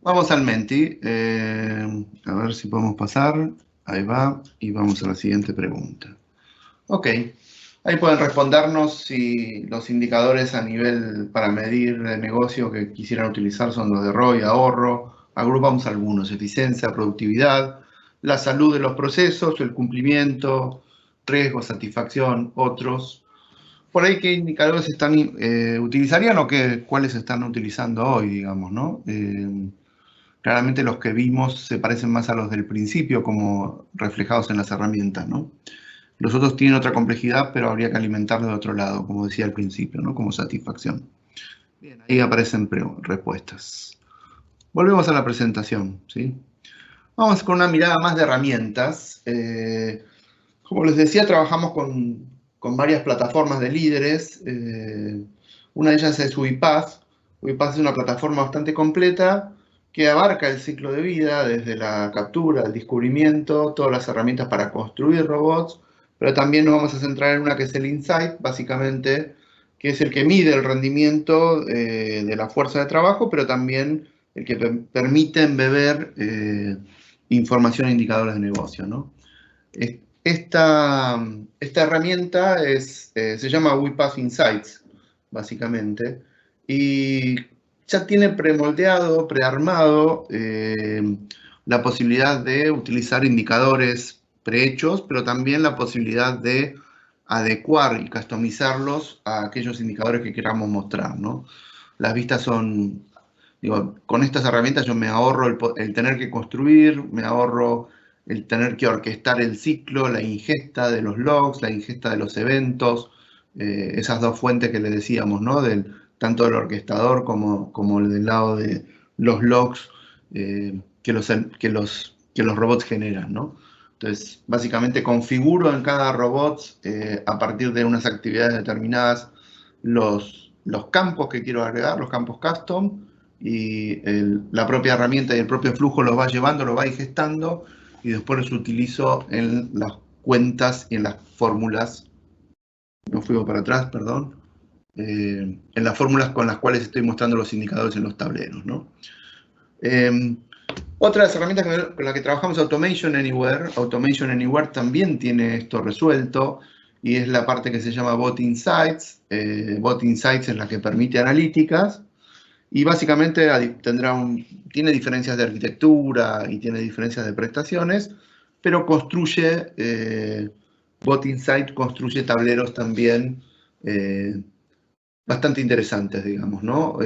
Vamos al Menti. A ver si podemos pasar. Ahí va. Y vamos a la siguiente pregunta. Ok. Ahí pueden respondernos si los indicadores a nivel para medir de negocio que quisieran utilizar son los de ROI, ahorro. Agrupamos algunos: eficiencia, productividad, la salud de los procesos, el cumplimiento, riesgo, satisfacción, otros. Por ahí, ¿qué indicadores utilizarían o cuáles están utilizando hoy, digamos, ¿no? Claramente los que vimos se parecen más a los del principio, como reflejados en las herramientas, ¿no? Los otros tienen otra complejidad, pero habría que alimentarlos de otro lado, como decía al principio, ¿no? Como satisfacción. Bien, ahí aparecen respuestas. Volvemos a la presentación, ¿sí? Vamos con una mirada más de herramientas. Como les decía, trabajamos con varias plataformas de líderes. Una de ellas es UiPath. UiPath es una plataforma bastante completa que abarca el ciclo de vida, desde la captura, el descubrimiento, todas las herramientas para construir robots, pero también nos vamos a centrar en una que es el Insight, básicamente, que es el que mide el rendimiento de la fuerza de trabajo, pero también el que permite embeber información e indicadores de negocio, ¿no? Esta herramienta se llama UiPath Insights, básicamente, y ya tiene premoldeado, prearmado la posibilidad de utilizar indicadores prehechos, pero también la posibilidad de adecuar y customizarlos a aquellos indicadores que queramos mostrar, ¿no? Las vistas son, digo, con estas herramientas yo me ahorro el tener que construir, me ahorro el tener que orquestar el ciclo, la ingesta de los logs, la ingesta de los eventos, esas dos fuentes que le decíamos, ¿no? Tanto del orquestador como del lado de los logs que los robots generan, ¿no? Entonces, básicamente configuro en cada robot, a partir de unas actividades determinadas, los campos que quiero agregar, los campos custom, y la propia herramienta y el propio flujo los va llevando, los va ingestando, y después los utilizo en las cuentas y en las fórmulas. No fui para atrás, perdón. En las fórmulas con las cuales estoy mostrando los indicadores en los tableros, ¿no? Otra de las herramientas con las que trabajamos es Automation Anywhere. Automation Anywhere también tiene esto resuelto y es la parte que se llama Bot Insights. Bot Insights es la que permite analíticas y básicamente tiene diferencias de arquitectura y tiene diferencias de prestaciones, pero Bot Insight construye tableros también bastante interesantes, digamos, ¿no?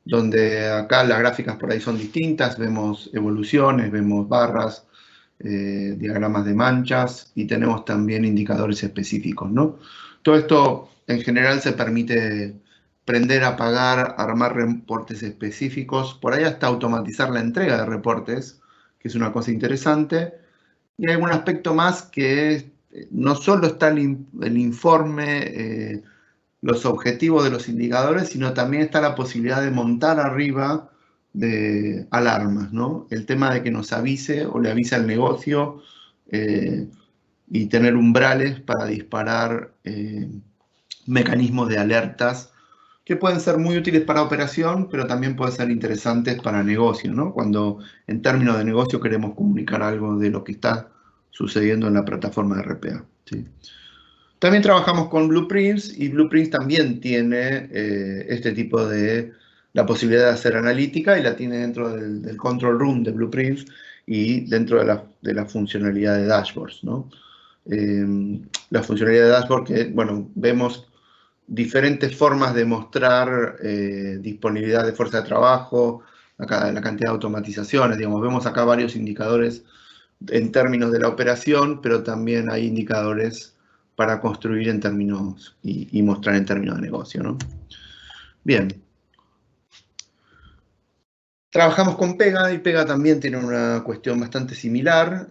Donde acá las gráficas por ahí son distintas, vemos evoluciones, vemos barras, diagramas de manchas y tenemos también indicadores específicos, ¿no? Todo esto en general se permite prender, apagar, armar reportes específicos, por ahí hasta automatizar la entrega de reportes, que es una cosa interesante. Y hay algún aspecto más que no solo está el informe, los objetivos de los indicadores, sino también está la posibilidad de montar arriba de alarmas, ¿no? El tema de que nos avise o le avise al negocio y tener umbrales para disparar mecanismos de alertas que pueden ser muy útiles para operación, pero también pueden ser interesantes para negocio, ¿no? Cuando en términos de negocio queremos comunicar algo de lo que está sucediendo en la plataforma de RPA, ¿sí? También trabajamos con Blueprints y Blueprints también tiene este tipo de la posibilidad de hacer analítica y la tiene dentro del control room de Blueprints y dentro de la funcionalidad de dashboards, ¿no? La funcionalidad de dashboard que, bueno, vemos diferentes formas de mostrar disponibilidad de fuerza de trabajo, acá la cantidad de automatizaciones, digamos, vemos acá varios indicadores en términos de la operación, pero también hay indicadores para construir en términos y mostrar en términos de negocio, ¿no? Bien. Trabajamos con Pega y Pega también tiene una cuestión bastante similar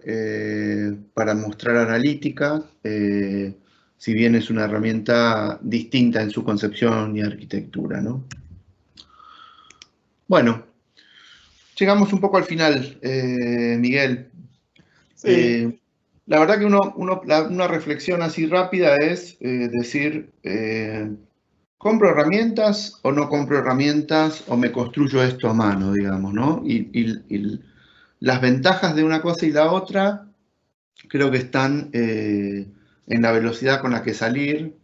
para mostrar analítica, si bien es una herramienta distinta en su concepción y arquitectura, ¿no? Bueno, llegamos un poco al final, Miguel. Sí. La verdad que una reflexión así rápida es decir, ¿compro herramientas o no compro herramientas o me construyo esto a mano, digamos, ¿no? Y las ventajas de una cosa y la otra creo que están en la velocidad con la que salir,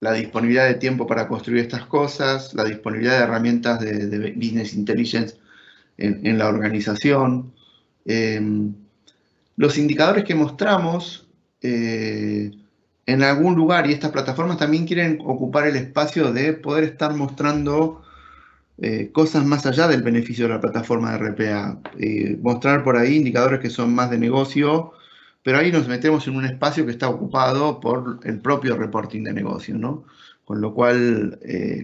la disponibilidad de tiempo para construir estas cosas, la disponibilidad de herramientas de Business Intelligence en la organización. Los indicadores que mostramos en algún lugar, y estas plataformas también quieren ocupar el espacio de poder estar mostrando cosas más allá del beneficio de la plataforma de RPA. Mostrar por ahí indicadores que son más de negocio, pero ahí nos metemos en un espacio que está ocupado por el propio reporting de negocio, ¿no? Con lo cual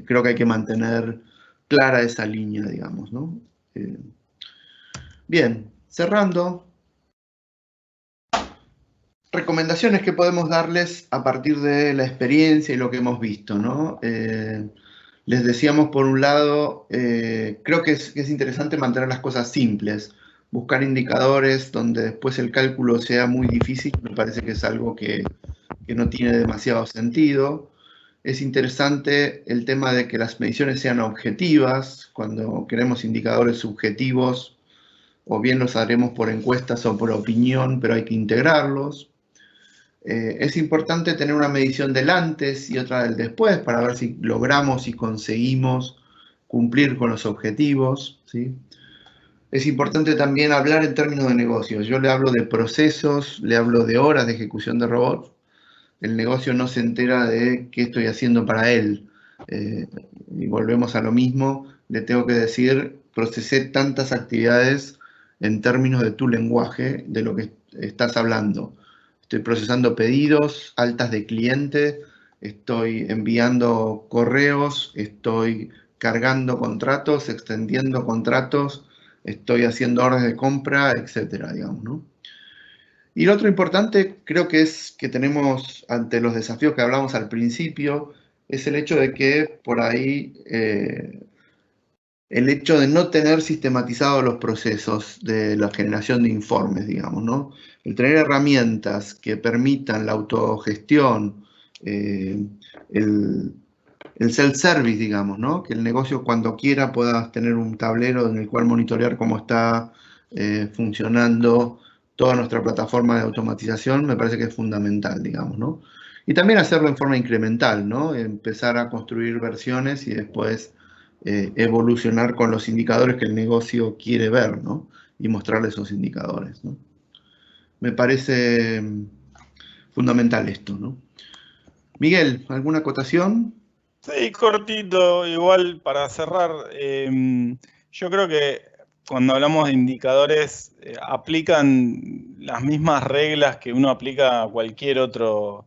creo que hay que mantener clara esa línea, digamos, ¿no? Bien, cerrando. Recomendaciones que podemos darles a partir de la experiencia y lo que hemos visto, ¿no? Les decíamos, por un lado, creo que es interesante mantener las cosas simples. Buscar indicadores donde después el cálculo sea muy difícil, me parece que es algo que no tiene demasiado sentido. Es interesante el tema de que las mediciones sean objetivas. Cuando queremos indicadores subjetivos, o bien los haremos por encuestas o por opinión, pero hay que integrarlos. Es importante tener una medición del antes y otra del después para ver si logramos y conseguimos cumplir con los objetivos, ¿sí? Es importante también hablar en términos de negocios. Yo le hablo de procesos, le hablo de horas de ejecución de robots. El negocio no se entera de qué estoy haciendo para él. Y volvemos a lo mismo, le tengo que decir, procesé tantas actividades en términos de tu lenguaje, de lo que estás hablando. Estoy procesando pedidos, altas de cliente, estoy enviando correos, estoy cargando contratos, extendiendo contratos, estoy haciendo órdenes de compra, etcétera, digamos, ¿no? Y lo otro importante creo que es que tenemos ante los desafíos que hablamos al principio, es el hecho de que por ahí el hecho de no tener sistematizados los procesos de la generación de informes, digamos, ¿no? El tener herramientas que permitan la autogestión, el self-service, digamos, ¿no? Que el negocio cuando quiera pueda tener un tablero en el cual monitorear cómo está funcionando toda nuestra plataforma de automatización, me parece que es fundamental, digamos, ¿no? Y también hacerlo en forma incremental, ¿no? Empezar a construir versiones y después evolucionar con los indicadores que el negocio quiere ver, ¿no? Y mostrarle esos indicadores, ¿no? Me parece fundamental esto, ¿no? Miguel, ¿alguna acotación? Sí, cortito, igual para cerrar, yo creo que cuando hablamos de indicadores aplican las mismas reglas que uno aplica a cualquier otro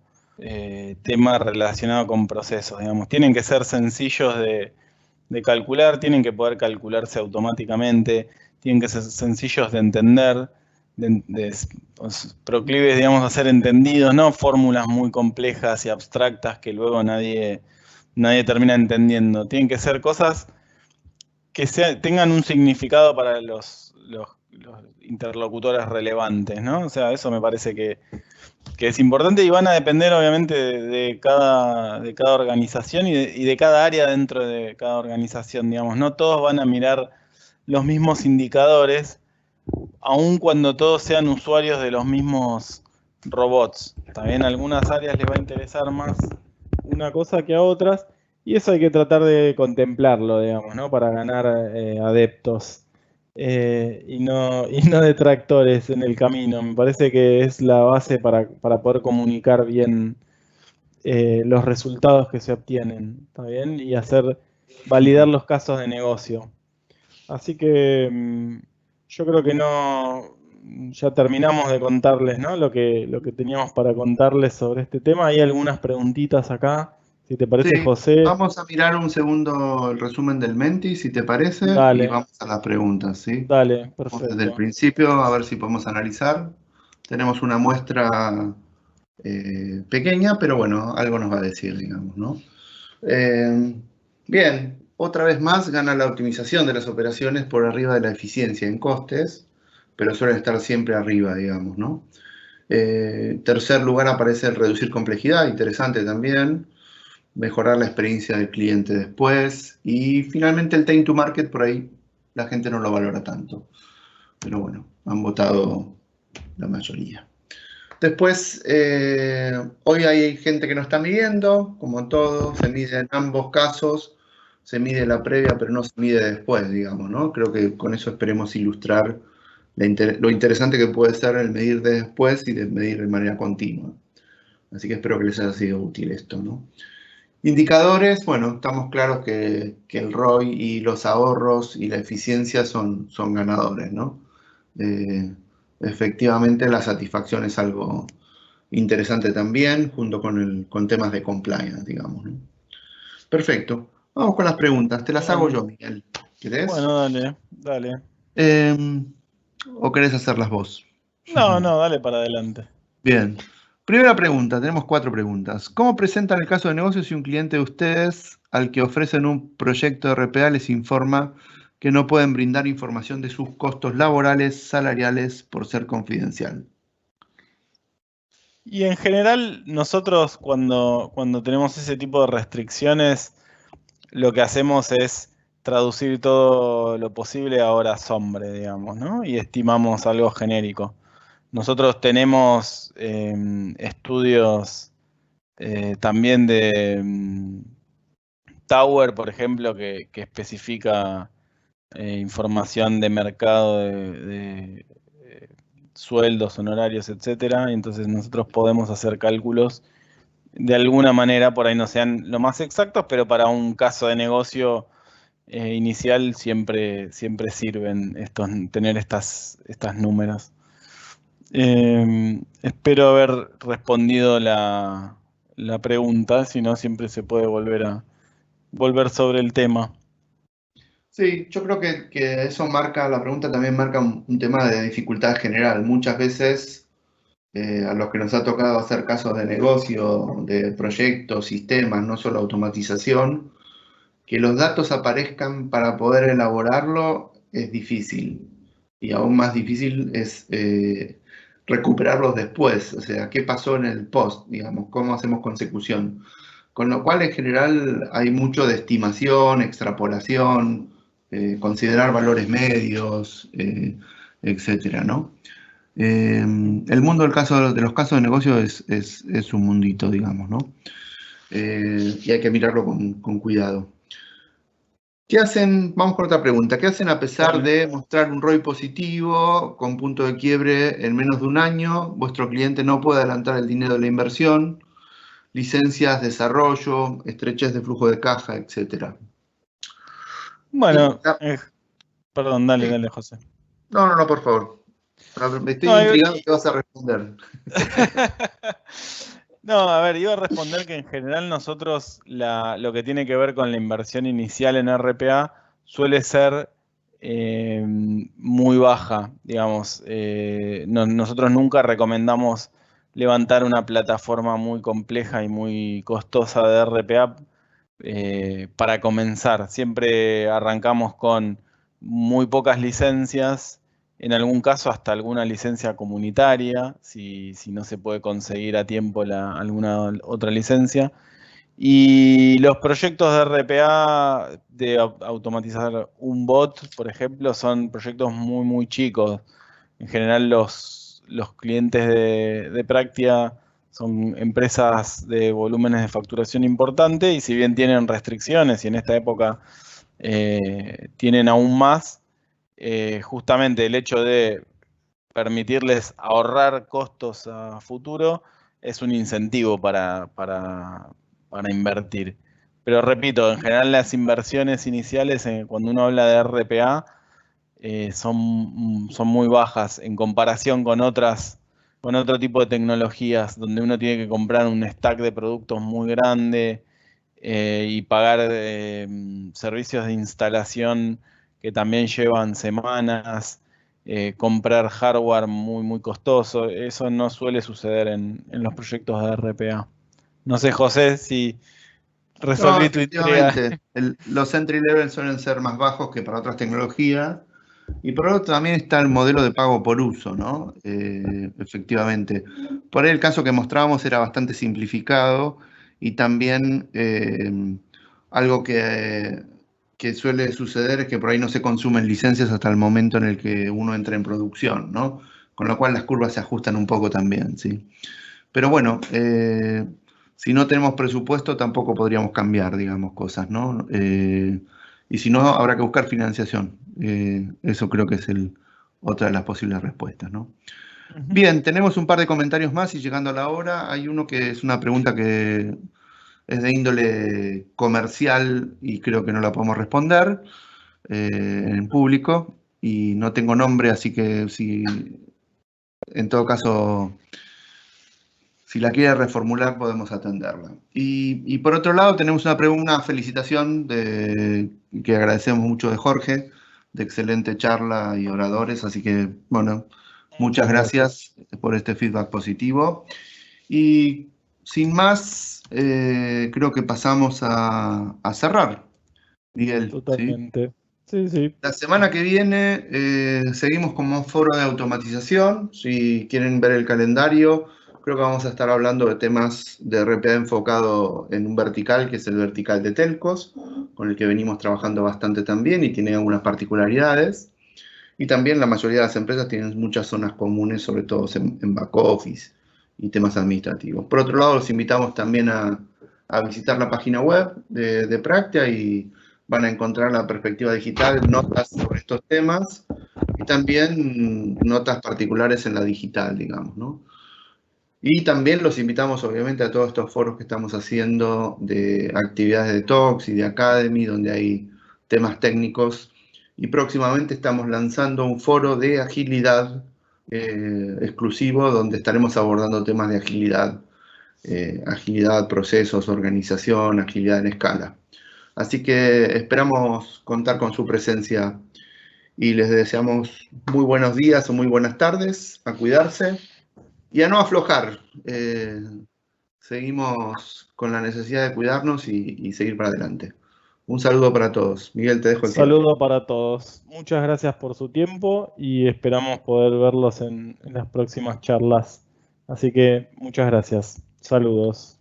tema relacionado con procesos, digamos. Tienen que ser sencillos de calcular, tienen que poder calcularse automáticamente, tienen que ser sencillos de entender, proclives, digamos, a ser entendidos, no fórmulas muy complejas y abstractas que luego nadie termina entendiendo. Tienen que ser cosas que tengan un significado para los interlocutores relevantes, ¿no? O sea, eso me parece que es importante y van a depender obviamente de cada organización y de cada área dentro de cada organización, digamos. No todos van a mirar los mismos indicadores, aun cuando todos sean usuarios de los mismos robots. También a algunas áreas les va a interesar más una cosa que a otras, y eso hay que tratar de contemplarlo, digamos, ¿no? Para ganar adeptos y no detractores en el camino. Me parece que es la base para poder comunicar bien los resultados que se obtienen, ¿está bien? Y validar los casos de negocio. Así que yo creo que ya terminamos de contarles, ¿no? Lo que teníamos para contarles sobre este tema. Hay algunas preguntitas acá, si te parece, Sí, José. vamos a mirar un segundo el resumen del Menti, si te parece, y Dale, vamos a las preguntas, ¿sí? dale, Vamos desde el perfecto. principio a ver si podemos analizar. Tenemos una muestra pequeña, pero bueno, algo nos va a decir, digamos, ¿no? Bien, otra vez más gana la optimización de las operaciones por arriba de la eficiencia en costes, pero suelen estar siempre arriba, digamos, ¿no? Tercer lugar aparece el reducir complejidad, interesante también. Mejorar la experiencia del cliente después. Y finalmente el time to market, por ahí la gente no lo valora tanto. Pero bueno, han votado la mayoría. Después, hoy hay gente que no está midiendo, como todo, se mide en ambos casos, se mide la previa, pero no se mide después, digamos, ¿no? Creo que con eso esperemos ilustrar lo interesante que puede ser el medir de después y de medir de manera continua. Así que espero que les haya sido útil esto, ¿no? Indicadores, bueno, estamos claros que el ROI y los ahorros y la eficiencia son ganadores, ¿no? Efectivamente, la satisfacción es algo interesante también, junto con temas de compliance, digamos, ¿no? Perfecto. Vamos con las preguntas. Te las hago yo, Miguel. ¿Querés? Bueno, dale. ¿O querés hacerlas vos? No, dale para adelante. Bien. Primera pregunta, tenemos 4 preguntas. ¿Cómo presentan el caso de negocio si un cliente de ustedes al que ofrecen un proyecto de RPA les informa que no pueden brindar información de sus costos laborales, salariales, por ser confidencial? Y en general, nosotros cuando tenemos ese tipo de restricciones, lo que hacemos es traducir todo lo posible a horas hombre, digamos, ¿no? Y estimamos algo genérico. Nosotros tenemos estudios también de Tower, por ejemplo, que especifica información de mercado de sueldos, honorarios, etcétera. Y entonces nosotros podemos hacer cálculos de alguna manera, por ahí no sean lo más exactos, pero para un caso de negocio inicial siempre sirven tener estas números. Espero haber respondido la pregunta, si no siempre se puede volver sobre el tema. Sí, yo creo que eso marca, la pregunta también marca un tema de dificultad general. Muchas veces a los que nos ha tocado hacer casos de negocio, de proyectos, sistemas, no solo automatización, que los datos aparezcan para poder elaborarlo es difícil. Y aún más difícil es recuperarlos después. O sea, ¿qué pasó en el post? Digamos, ¿cómo hacemos consecución? Con lo cual, en general, hay mucho de estimación, extrapolación, considerar valores medios, etcétera, ¿no? El mundo de los casos de negocio es un mundito, digamos, ¿no? Y hay que mirarlo con cuidado. ¿Qué hacen? Vamos con otra pregunta. ¿Qué hacen a pesar de mostrar un ROI positivo con punto de quiebre en menos de un año? Vuestro cliente no puede adelantar el dinero de la inversión, licencias, desarrollo, estrechez de flujo de caja, etcétera. Bueno, Sí, perdón, dale, José. No, por favor. Me estoy intrigando qué vas a responder. No, a ver, iba a responder que en general nosotros lo que tiene que ver con la inversión inicial en RPA suele ser muy baja, digamos. Nosotros nunca recomendamos levantar una plataforma muy compleja y muy costosa de RPA para comenzar. Siempre arrancamos con muy pocas licencias, en algún caso hasta alguna licencia comunitaria, si no se puede conseguir a tiempo alguna otra licencia. Y los proyectos de RPA, de automatizar un bot, por ejemplo, son proyectos muy chicos. En general los clientes de Praxia son empresas de volúmenes de facturación importante y si bien tienen restricciones y en esta época tienen aún más, justamente el hecho de permitirles ahorrar costos a futuro es un incentivo para invertir. Pero repito, en general las inversiones iniciales, cuando uno habla de RPA, son muy bajas en comparación con otro tipo de tecnologías, donde uno tiene que comprar un stack de productos muy grande y pagar servicios de instalación que también llevan semanas, comprar hardware muy costoso. Eso no suele suceder en los proyectos de RPA. No sé, José, si No, resolví tu intriga. efectivamente, los entry level suelen ser más bajos que para otras tecnologías. Y por otro también está el modelo de pago por uso, ¿no? Efectivamente. Por ahí el caso que mostrábamos era bastante simplificado y también algo que suele suceder es que por ahí no se consumen licencias hasta el momento en el que uno entra en producción, ¿no? Con lo cual las curvas se ajustan un poco también, ¿sí? Pero bueno, si no tenemos presupuesto tampoco podríamos cambiar, digamos, cosas, ¿no? Y si no, habrá que buscar financiación. Eso creo que es otra de las posibles respuestas, ¿no? Bien, tenemos un par de comentarios más y llegando a la hora, hay uno que es una pregunta que es de índole comercial y creo que no la podemos responder en público y no tengo nombre, así que si en todo caso, si la quiere reformular podemos atenderla. Y por otro lado tenemos una felicitación que agradecemos mucho de Jorge, de excelente charla y oradores, así que bueno, muchas gracias por este feedback positivo. Y sin más, creo que pasamos a cerrar, Miguel. Totalmente. Sí. La semana que viene seguimos como foro de automatización. Si quieren ver el calendario, creo que vamos a estar hablando de temas de RPA enfocado en un vertical, que es el vertical de telcos, con el que venimos trabajando bastante también y tiene algunas particularidades. Y también la mayoría de las empresas tienen muchas zonas comunes, sobre todo en back office y temas administrativos. Por otro lado, los invitamos también a visitar la página web de Practia y van a encontrar la perspectiva digital, notas sobre estos temas y también notas particulares en la digital, digamos, ¿no? Y también los invitamos, obviamente, a todos estos foros que estamos haciendo de actividades de Talks y de Academy, donde hay temas técnicos. Y próximamente estamos lanzando un foro de agilidad exclusivo, donde estaremos abordando temas de agilidad, agilidad, procesos, organización, agilidad en escala. Así que esperamos contar con su presencia y les deseamos muy buenos días o muy buenas tardes, a cuidarse. Y a no aflojar, seguimos con la necesidad de cuidarnos y seguir para adelante. Un saludo para todos. Miguel, te dejo el cierre. Saludo para todos. Muchas gracias por su tiempo y esperamos poder verlos en las próximas charlas. Así que muchas gracias. Saludos.